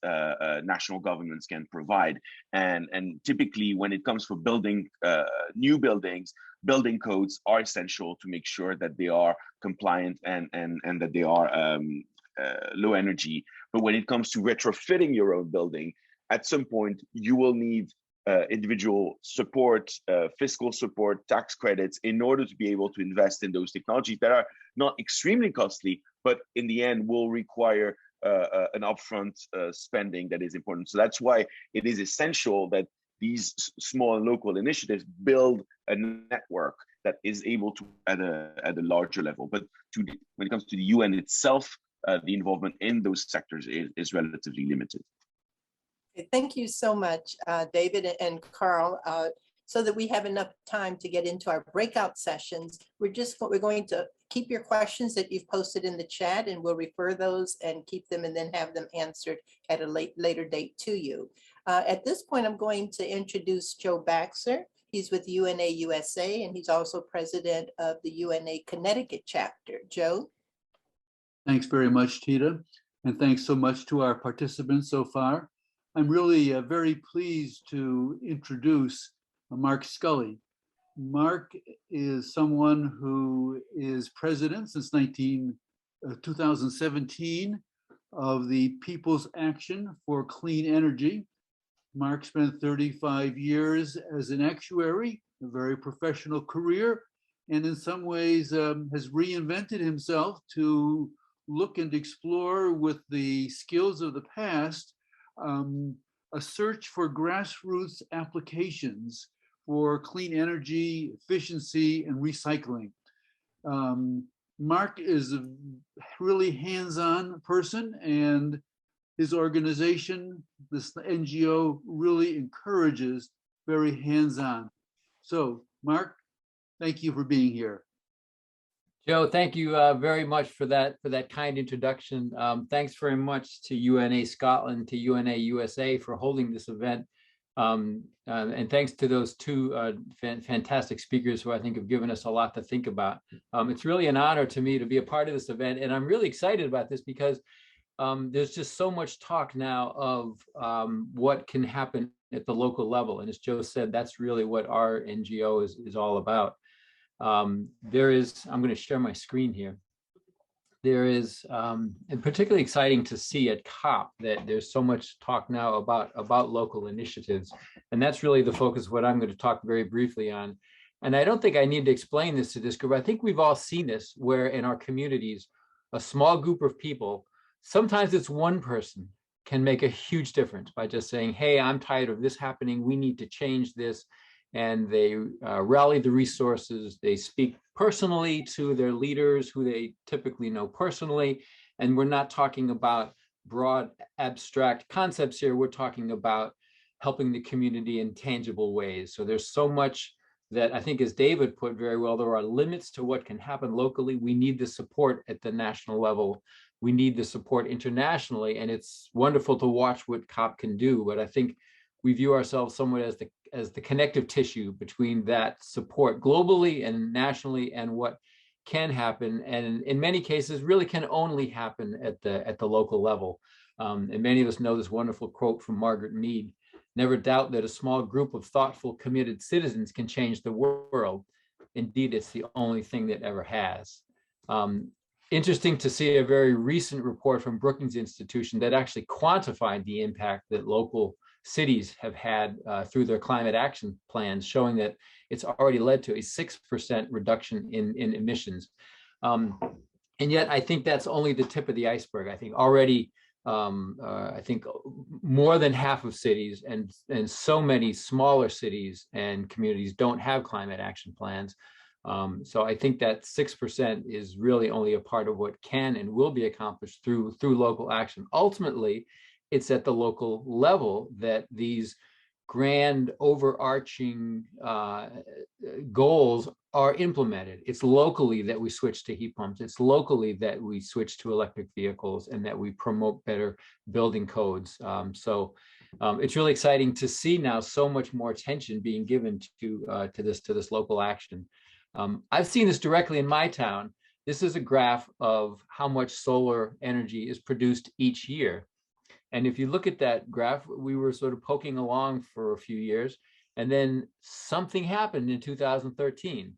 national governments can provide. And typically when it comes for building new buildings, building codes are essential to make sure that they are compliant and that they are low energy. But when it comes to retrofitting your own building, at some point you will need individual support, fiscal support, tax credits in order to be able to invest in those technologies that are not extremely costly, but in the end will require an upfront spending that is important. So that's why it is essential that these small and local initiatives build a network that is able to at a larger level. But when it comes to the UN itself, the involvement in those sectors is relatively limited. Thank you so much, David and Carl. So that we have enough time to get into our breakout sessions, we're going to keep your questions that you've posted in the chat, and we'll refer those and keep them and then have them answered at a later date to you. At this point, I'm going to introduce Joe Baxter. He's with UNA USA, and he's also president of the UNA Connecticut chapter. Joe? Thanks very much, Tita, and thanks so much to our participants so far. I'm really very pleased to introduce Mark Scully. Mark is someone who is president since 2017 of the People's Action for Clean Energy. Mark spent 35 years as an actuary, a very professional career, and in some ways has reinvented himself to look and explore with the skills of the past a search for grassroots applications for clean energy, efficiency, and recycling. Mark is a really hands-on person, and his organization, this NGO, really encourages very hands-on. So, Mark, thank you for being here. Joe, thank you very much for that kind introduction. Thanks very much to UNA Scotland, to UNA USA for holding this event. And thanks to those two fantastic speakers who I think have given us a lot to think about. It's really an honor to me to be a part of this event, and I'm really excited about this because there's just so much talk now of what can happen at the local level. And as Joe said, that's really what our NGO is all about. I'm going to share my screen here. There is, and particularly exciting to see at COP that there's so much talk now about local initiatives. And that's really the focus of what I'm going to talk very briefly on. And I don't think I need to explain this to this group. I think we've all seen this, where in our communities, a small group of people, sometimes it's one person, can make a huge difference by just saying, hey, I'm tired of this happening. We need to change this. And they rally the resources. They speak personally to their leaders who they typically know personally. And we're not talking about broad abstract concepts here. We're talking about helping the community in tangible ways. So there's so much that I think, as David put very well, there are limits to what can happen locally. We need the support at the national level. We need the support internationally. And it's wonderful to watch what COP can do. But I think we view ourselves somewhat as the connective tissue between that support globally and nationally and what can happen, and in many cases really can only happen at the local level. And many of us know this wonderful quote from Margaret Mead: "Never doubt that a small group of thoughtful, committed citizens can change the world. Indeed, it's the only thing that ever has." Interesting to see a very recent report from Brookings Institution that actually quantified the impact that local cities have had through their climate action plans, showing that it's already led to a 6% reduction in emissions. And yet I think that's only the tip of the iceberg. I think already, I think more than half of cities and so many smaller cities and communities don't have climate action plans. So I think that 6% is really only a part of what can and will be accomplished through local action. Ultimately, it's at the local level that these grand overarching goals are implemented. It's locally that we switch to heat pumps. It's locally that we switch to electric vehicles and that we promote better building codes. So it's really exciting to see now so much more attention being given to this local action. I've seen this directly in my town. This is a graph of how much solar energy is produced each year. And if you look at that graph, we were sort of poking along for a few years, and then something happened in 2013.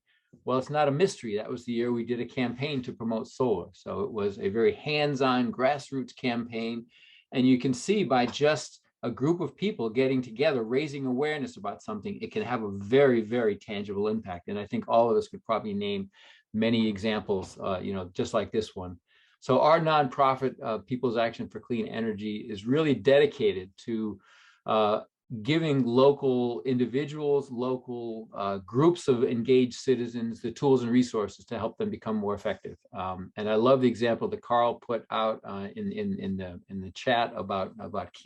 Well, it's not a mystery. That was the year we did a campaign to promote solar. So it was a very hands-on grassroots campaign. And you can see by just a group of people getting together, raising awareness about something, it can have a very, very tangible impact. And I think all of us could probably name many examples, just like this one. So our nonprofit, People's Action for Clean Energy, is really dedicated to giving local individuals, local groups of engaged citizens the tools and resources to help them become more effective. And I love the example that Carl put out in the chat about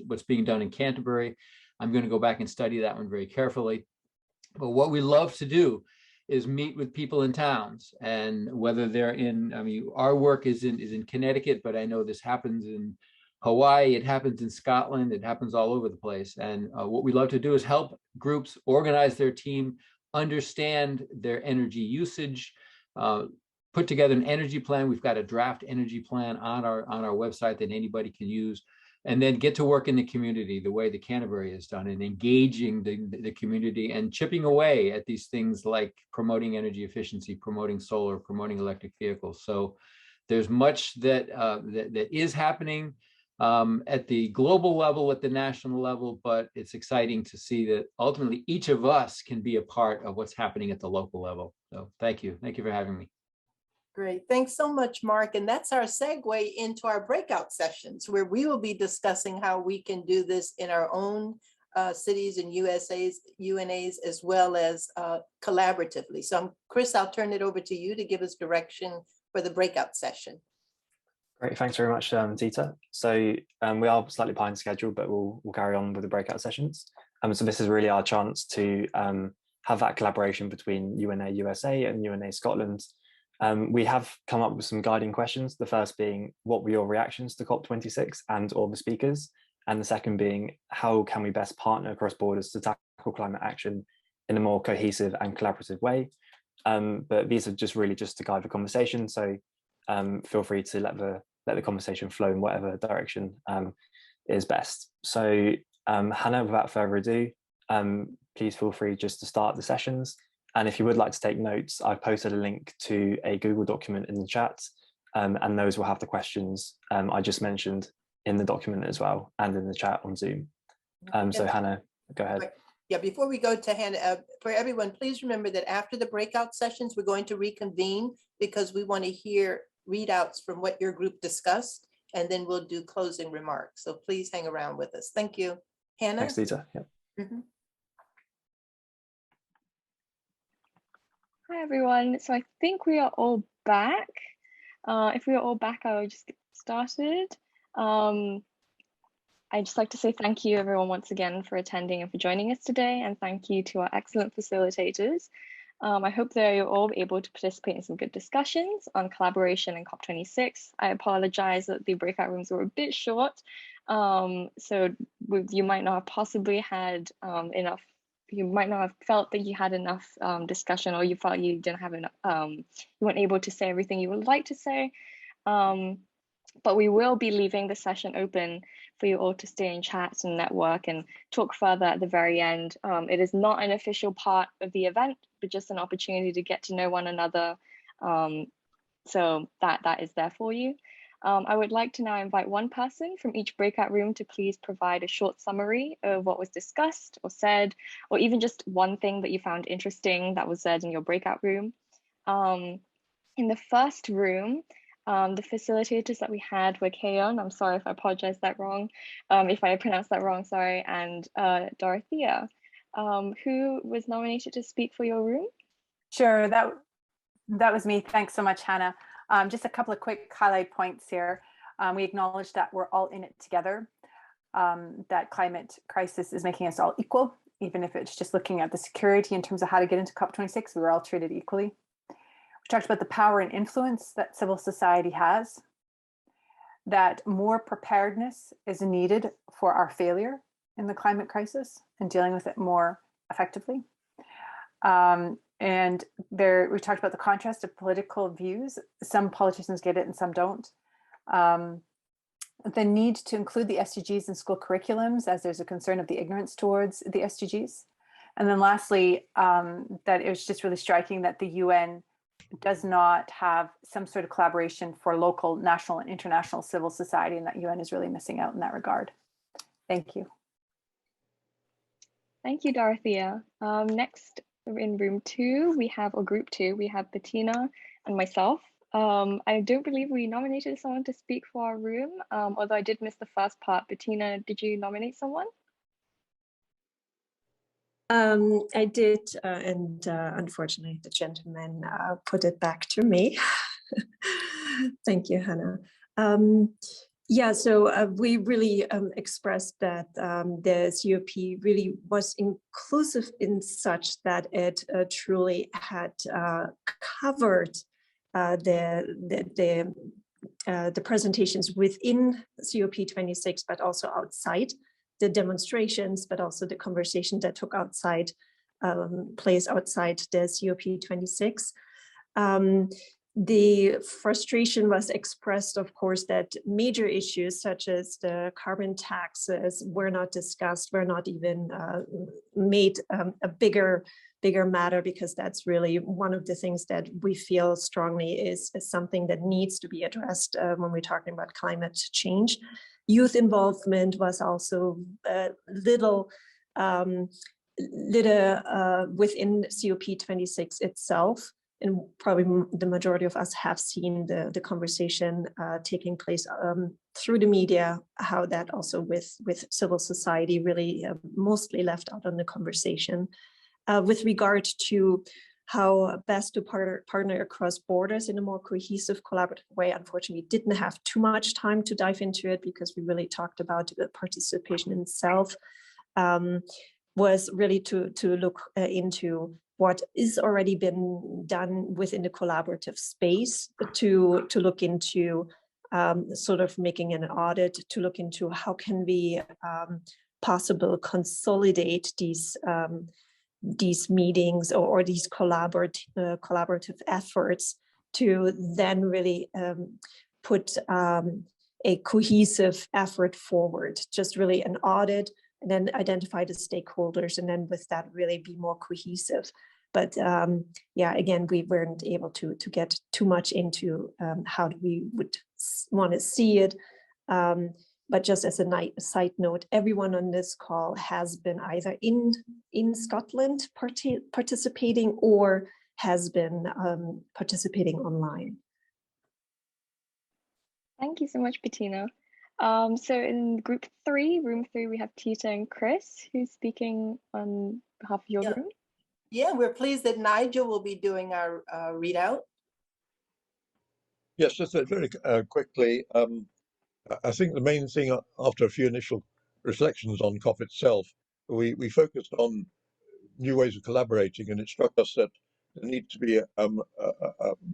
what's being done in Canterbury. I'm going to go back and study that one very carefully. But what we love to do is meet with people in towns, and whether they're in, our work is in Connecticut, but I know this happens in Hawaii, it happens in Scotland, it happens all over the place. And what we love to do is help groups organize their team, understand their energy usage, put together an energy plan. We've got a draft energy plan on our website that anybody can use, and then get to work in the community the way the Canterbury has done, and engaging the community and chipping away at these things like promoting energy efficiency, promoting solar, promoting electric vehicles. So there's much that is happening at the global level, at the national level, but it's exciting to see that ultimately each of us can be a part of what's happening at the local level. So thank you. Thank you for having me. Great. Thanks so much, Mark. And that's our segue into our breakout sessions, where we will be discussing how we can do this in our own cities and UNAs, as well as collaboratively. So Chris, I'll turn it over to you to give us direction for the breakout session. Great, thanks very much, Tita. So we are slightly behind schedule, but we'll carry on with the breakout sessions. So this is really our chance to have that collaboration between UNA USA and UNA Scotland. We have come up with some guiding questions. The first being, what were your reactions to COP26 and all the speakers? And the second being, how can we best partner across borders to tackle climate action in a more cohesive and collaborative way? But these are just to guide the conversation. So feel free to let the conversation flow in whatever direction is best. So Hannah, without further ado, please feel free just to start the sessions. And if you would like to take notes, I've posted a link to a Google document in the chat, and those will have the questions I just mentioned in the document as well, and in the chat on Zoom. So Hannah, go ahead. Yeah, before we go to Hannah, for everyone, please remember that after the breakout sessions, we're going to reconvene because we want to hear readouts from what your group discussed, and then we'll do closing remarks. So please hang around with us. Thank you. Hannah? Thanks, Lita. Yep. Mm-hmm. Hi, everyone. So I think we are all back. If we are all back, I will just get started. I'd just like to say thank you, everyone, once again for attending and for joining us today. And thank you to our excellent facilitators. I hope that you're all able to participate in some good discussions on collaboration in COP26. I apologize that the breakout rooms were a bit short. So you might not have possibly had enough you might not have felt that you had enough discussion, or you felt you didn't have enough, you weren't able to say everything you would like to say. But we will be leaving the session open for you all to stay in chats and network and talk further at the very end. It is not an official part of the event, but just an opportunity to get to know one another. So that is there for you. I would like to now invite one person from each breakout room to please provide a short summary of what was discussed or said, or even just one thing that you found interesting that was said in your breakout room. In the first room, the facilitators that we had were Kayon, I'm sorry if I apologize that wrong, if I pronounced that wrong, sorry, and Dorothea. Who was nominated to speak for your room? Sure, that was me. Thanks so much, Hannah. Just a couple of quick highlight points here. We acknowledge that we're all in it together, that climate crisis is making us all equal, even if it's just looking at the security in terms of how to get into COP26, we were all treated equally. We talked about the power and influence that civil society has, that more preparedness is needed for our failure in the climate crisis and dealing with it more effectively. And we talked about the contrast of political views. Some politicians get it and some don't. The need to include the SDGs in school curriculums, as there's a concern of the ignorance towards the SDGs. And then lastly, that it was just really striking that the UN does not have some sort of collaboration for local, national, and international civil society, and that UN is really missing out in that regard. Thank you. Thank you, Dorothea. Next, in room 2, we have, or group 2, we have Bettina and myself. I don't believe we nominated someone to speak for our room, although I did miss the first part. Bettina, did you nominate someone? I did, and unfortunately the gentleman put it back to me. Thank you, Hannah. Yeah, so we really expressed that the COP really was inclusive in such that it truly had covered the presentations within COP26, but also outside, the demonstrations, but also the conversation that took place outside the COP26. The frustration was expressed, of course, that major issues such as the carbon taxes were not discussed, were not even made a bigger matter, because that's really one of the things that we feel strongly is something that needs to be addressed when we're talking about climate change. Youth involvement was also little within COP26 itself. And probably the majority of us have seen the conversation taking place through the media, how that also with civil society really mostly left out on the conversation. With regard to how best to partner across borders in a more cohesive, collaborative way, unfortunately didn't have too much time to dive into it, because we really talked about the participation in itself, was really to look into what is already been done within the collaborative space, to look into sort of making an audit, to look into how can we possible consolidate these meetings or these collaborative efforts to then really put a cohesive effort forward, just really an audit, and then identify the stakeholders, and then with that really be more cohesive. But yeah, again, we weren't able to get too much into how we would want to see it. But just as a side note, everyone on this call has been either in Scotland participating or has been participating online. Thank you so much, Bettina. So in group 3, room 3, we have Tita and Chris, who's speaking on behalf of your room. Yeah, we're pleased that Nigel will be doing our readout. Yes, just very quickly. I think the main thing, after a few initial reflections on COP itself, we focused on new ways of collaborating, and it struck us that there needs to be we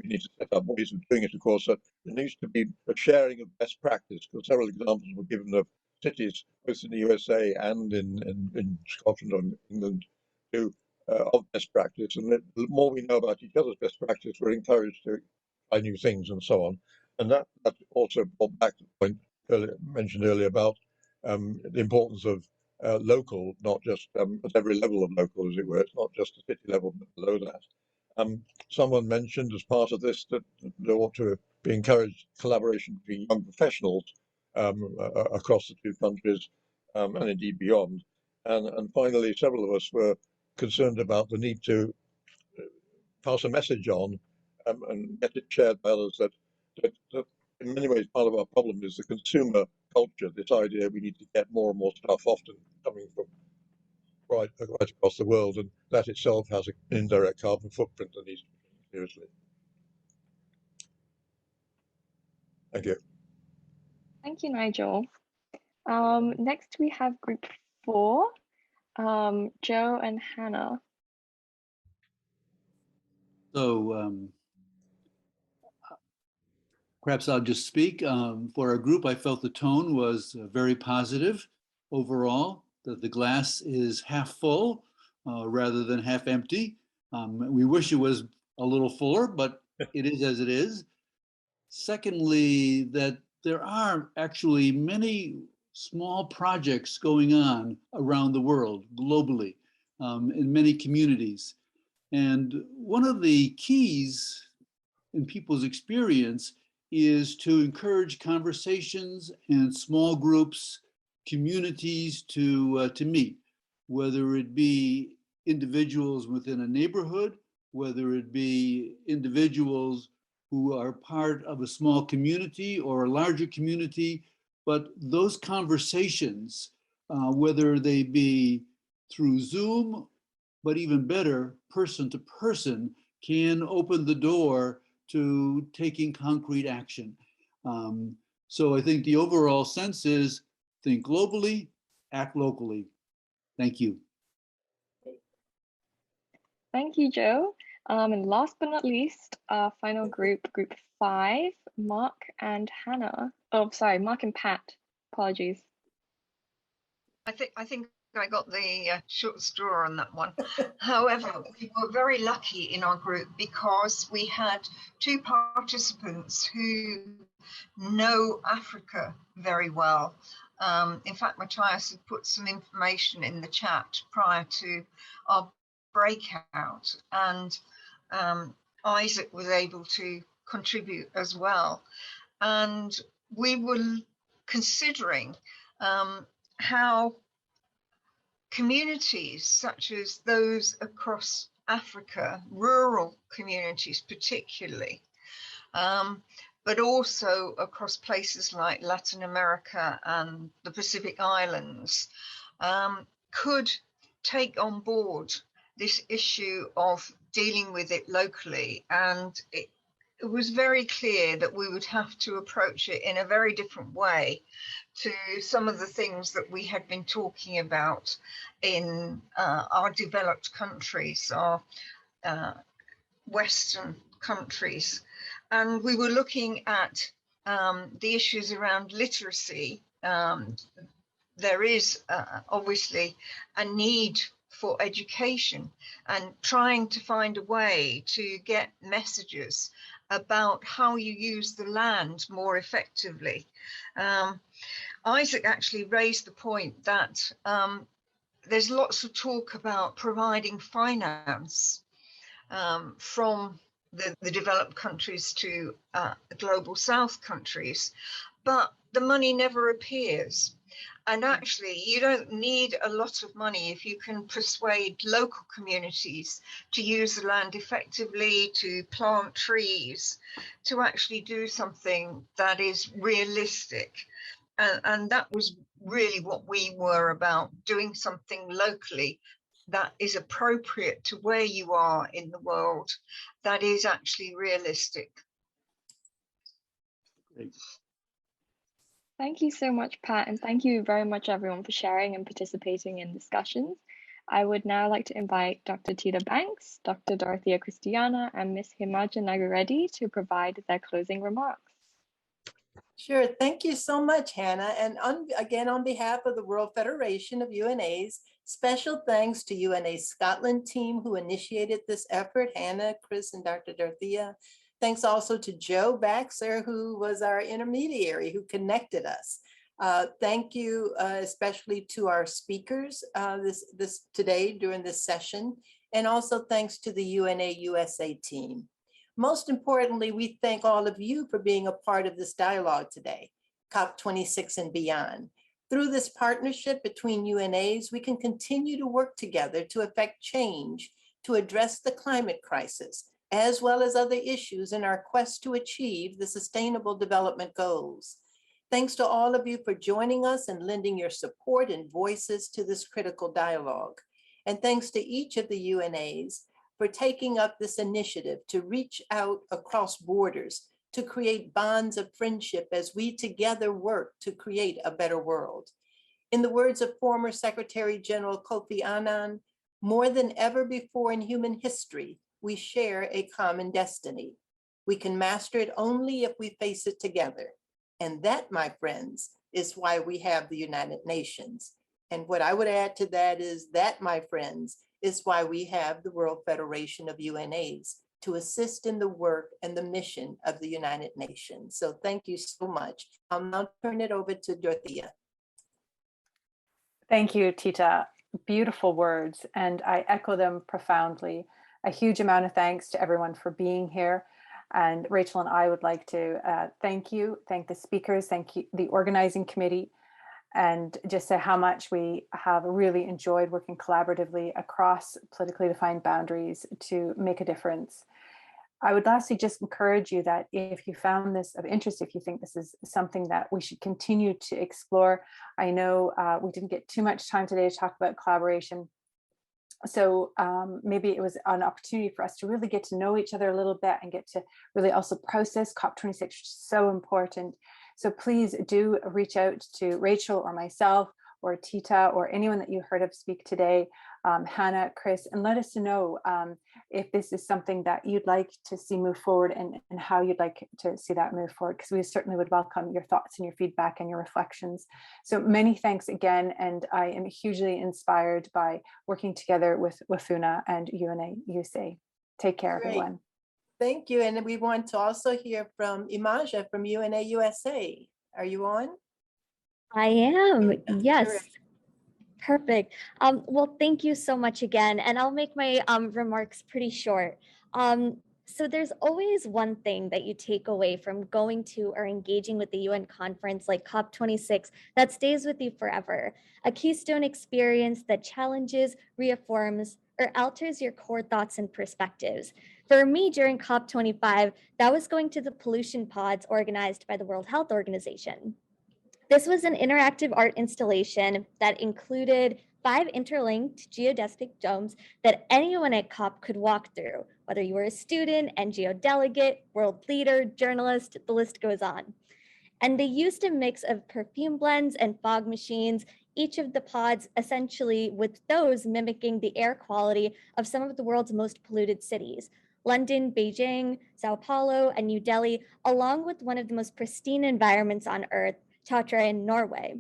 need to set up ways of doing it. Of course, there needs to be a sharing of best practice, because several examples were given of cities, both in the USA and in Scotland or England, to of best practice, and the more we know about each other's best practice, we're encouraged to try new things and so on. And that also brought back to the point mentioned earlier about the importance of local, not just at every level of local, as it were. It's not just the city level, but below that. Someone mentioned as part of this that there ought to be encouraged collaboration between young professionals across the two countries and indeed beyond. And finally, several of us were concerned about the need to pass a message on and get it shared by others that in many ways part of our problem is the consumer culture, this idea we need to get more and more stuff, often coming from right across the world, and that itself has an indirect carbon footprint that needs to be taken seriously. Thank you. Thank you, Nigel. Next we have group 4, Joe and Hannah. So perhaps I'll just speak. For our group, I felt the tone was very positive overall, that the glass is half full rather than half empty. We wish it was a little fuller, but it is as it is. Secondly, that there are actually many small projects going on around the world, globally, in many communities. And one of the keys in people's experience is to encourage conversations and small groups, communities to meet, whether it be individuals within a neighborhood, whether it be individuals who are part of a small community or a larger community. But those conversations, whether they be through Zoom, but even better, person to person, can open the door to taking concrete action. So I think the overall sense is think globally, act locally. Thank you. Thank you, Joe. And last but not least, our final group, group 5, Mark and Hannah. Oh, sorry, Mark and Pat. Apologies. I think I got the short straw on that one. However, we were very lucky in our group because we had 2 participants who know Africa very well. In fact, Matthias had put some information in the chat prior to our breakout, and Isaac was able to contribute as well. And we were considering how communities such as those across Africa, rural communities particularly, but also across places like Latin America and the Pacific Islands, could take on board this issue of dealing with it locally. And it was very clear that we would have to approach it in a very different way to some of the things that we had been talking about in our developed countries, our Western countries. And we were looking at the issues around literacy. There is obviously a need for education, and trying to find a way to get messages about how you use the land more effectively. Isaac actually raised the point that there's lots of talk about providing finance from the developed countries to the global south countries, but the money never appears. And actually, you don't need a lot of money if you can persuade local communities to use the land effectively, to plant trees, to actually do something that is realistic. And that was really what we were about, doing something locally that is appropriate to where you are in the world, that is actually realistic. Great. Thank you so much, Pat, and thank you very much, everyone, for sharing and participating in discussions. I would now like to invite Dr. Tita Banks, Dr. Dorothea Christiana, and Ms. Himaja Nagareddy to provide their closing remarks. Sure, thank you so much, Hannah. And again, on behalf of the World Federation of UNAs, Special thanks to UNA Scotland team who initiated this effort, Hannah, Chris, and Dr. Dorothea. Thanks also to Joe Baxter, who was our intermediary, who connected us. Thank you especially to our speakers today during this session, and also thanks to the UNA USA team. Most importantly, we thank all of you for being a part of this dialogue today, COP26 and Beyond. Through this partnership between UNAs, we can continue to work together to effect change to address the climate crisis, as well as other issues in our quest to achieve the Sustainable Development Goals. Thanks to all of you for joining us and lending your support and voices to this critical dialogue. And thanks to each of the UNAs for taking up this initiative to reach out across borders to create bonds of friendship as we together work to create a better world. In the words of former Secretary General Kofi Annan, more than ever before in human history, we share a common destiny. We can master it only if we face it together. And that, my friends, is why we have the United Nations. And what I would add to that is that, my friends, is why we have the World Federation of UNAs to assist in the work and the mission of the United Nations. So thank you so much. I'll now turn it over to Dorothea. Thank you, Tita. Beautiful words, and I echo them profoundly. A huge amount of thanks to everyone for being here. And Rachel and I would like to thank you, thank the speakers, thank you, the organizing committee, and just say how much we have really enjoyed working collaboratively across politically defined boundaries to make a difference. I would lastly just encourage you that if you found this of interest, if you think this is something that we should continue to explore, I know we didn't get too much time today to talk about collaboration. So maybe it was an opportunity for us to really get to know each other a little bit and get to really also process COP26, which is so important. So please do reach out to Rachel or myself or Tita or anyone that you heard of speak today, Hannah, Chris, and let us know if this is something that you'd like to see move forward and how you'd like to see that move forward, because we certainly would welcome your thoughts and your feedback and your reflections. So many thanks again, and I am hugely inspired by working together with WAFUNA and UNA USA. Take care, Great. Everyone. Thank you, and we want to also hear from Imaja from UNA USA. Are you on? I am, yes. Perfect. Well, thank you so much again, and I'll make my remarks pretty short. So there's always one thing that you take away from going to or engaging with the UN conference like COP26 that stays with you forever. A keystone experience that challenges, reaffirms, or alters your core thoughts and perspectives. For me, during COP25, that was going to the pollution pods organized by the World Health Organization. This was an interactive art installation that included 5 interlinked geodesic domes that anyone at COP could walk through, whether you were a student, NGO delegate, world leader, journalist, the list goes on. And they used a mix of perfume blends and fog machines, each of the pods essentially with those mimicking the air quality of some of the world's most polluted cities. London, Beijing, Sao Paulo, and New Delhi, along with one of the most pristine environments on Earth, Tatra in Norway.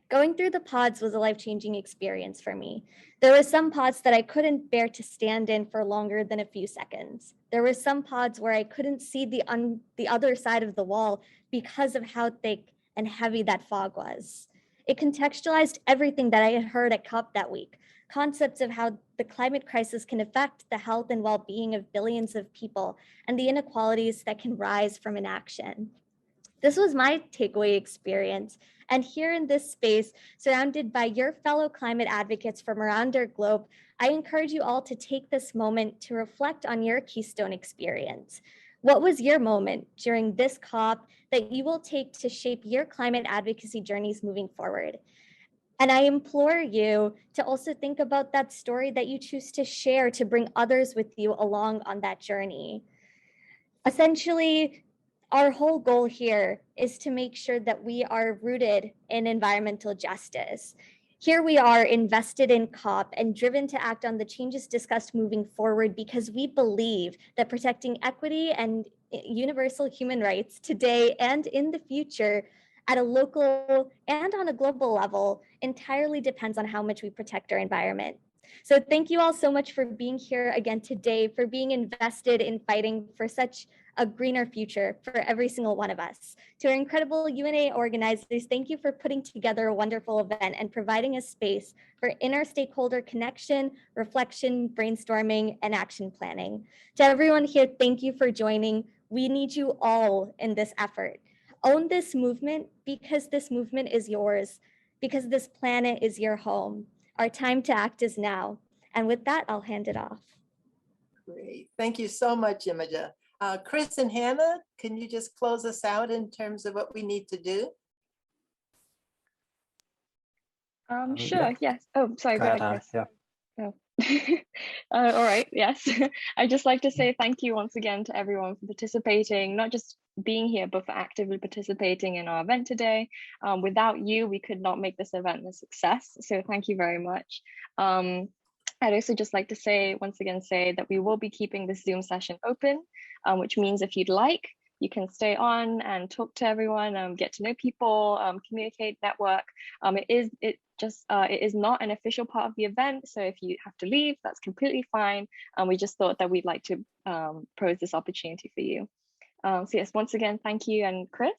Going through the pods was a life-changing experience for me. There were some pods that I couldn't bear to stand in for longer than a few seconds. There were some pods where I couldn't see the other side of the wall because of how thick and heavy that fog was. It contextualized everything that I had heard at COP that week. Concepts of how the climate crisis can affect the health and well-being of billions of people and the inequalities that can rise from inaction. This was my takeaway experience. And here in this space, surrounded by your fellow climate advocates from around our globe, I encourage you all to take this moment to reflect on your keystone experience. What was your moment during this COP that you will take to shape your climate advocacy journeys moving forward? And I implore you to also think about that story that you choose to share to bring others with you along on that journey. Essentially, our whole goal here is to make sure that we are rooted in environmental justice. Here we are invested in COP and driven to act on the changes discussed moving forward because we believe that protecting equity and universal human rights today and in the future at a local and on a global level entirely depends on how much we protect our environment. So thank you all so much for being here again today, for being invested in fighting for such a greener future for every single one of us. To our incredible UNA organizers, thank you for putting together a wonderful event and providing a space for inter-stakeholder connection, reflection, brainstorming, and action planning. To everyone here, thank you for joining. We need you all in this effort. Own this movement because this movement is yours, because this planet is your home. Our time to act is now. And with that, I'll hand it off. Great. Thank you so much, Imogen. Chris and Hannah, can you just close us out in terms of what we need to do? Sure, yes. Oh, sorry, go ahead, Chris. Yeah. Oh. All right, yes. I'd just like to say thank you once again to everyone for participating, not just being here, but for actively participating in our event today. Without you, we could not make this event a success. So thank you very much. I'd also just like to once again say that we will be keeping this Zoom session open, which means if you'd like, you can stay on and talk to everyone, get to know people, communicate, network. It is not an official part of the event, so if you have to leave, that's completely fine. We just thought that we'd like to pose this opportunity for you. So yes, once again, thank you. And Chris?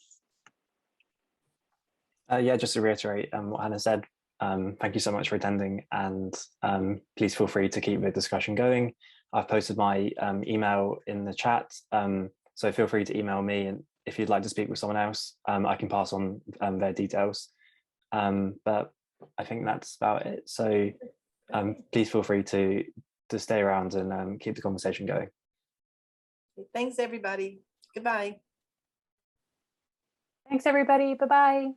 Yeah, just to reiterate what Hannah said, thank you so much for attending, and please feel free to keep the discussion going. I've posted my email in the chat, so feel free to email me, and if you'd like to speak with someone else, I can pass on their details. But I think that's about it. So please feel free to stay around and keep the conversation going. Thanks, everybody. Goodbye. Thanks, everybody. Bye-bye.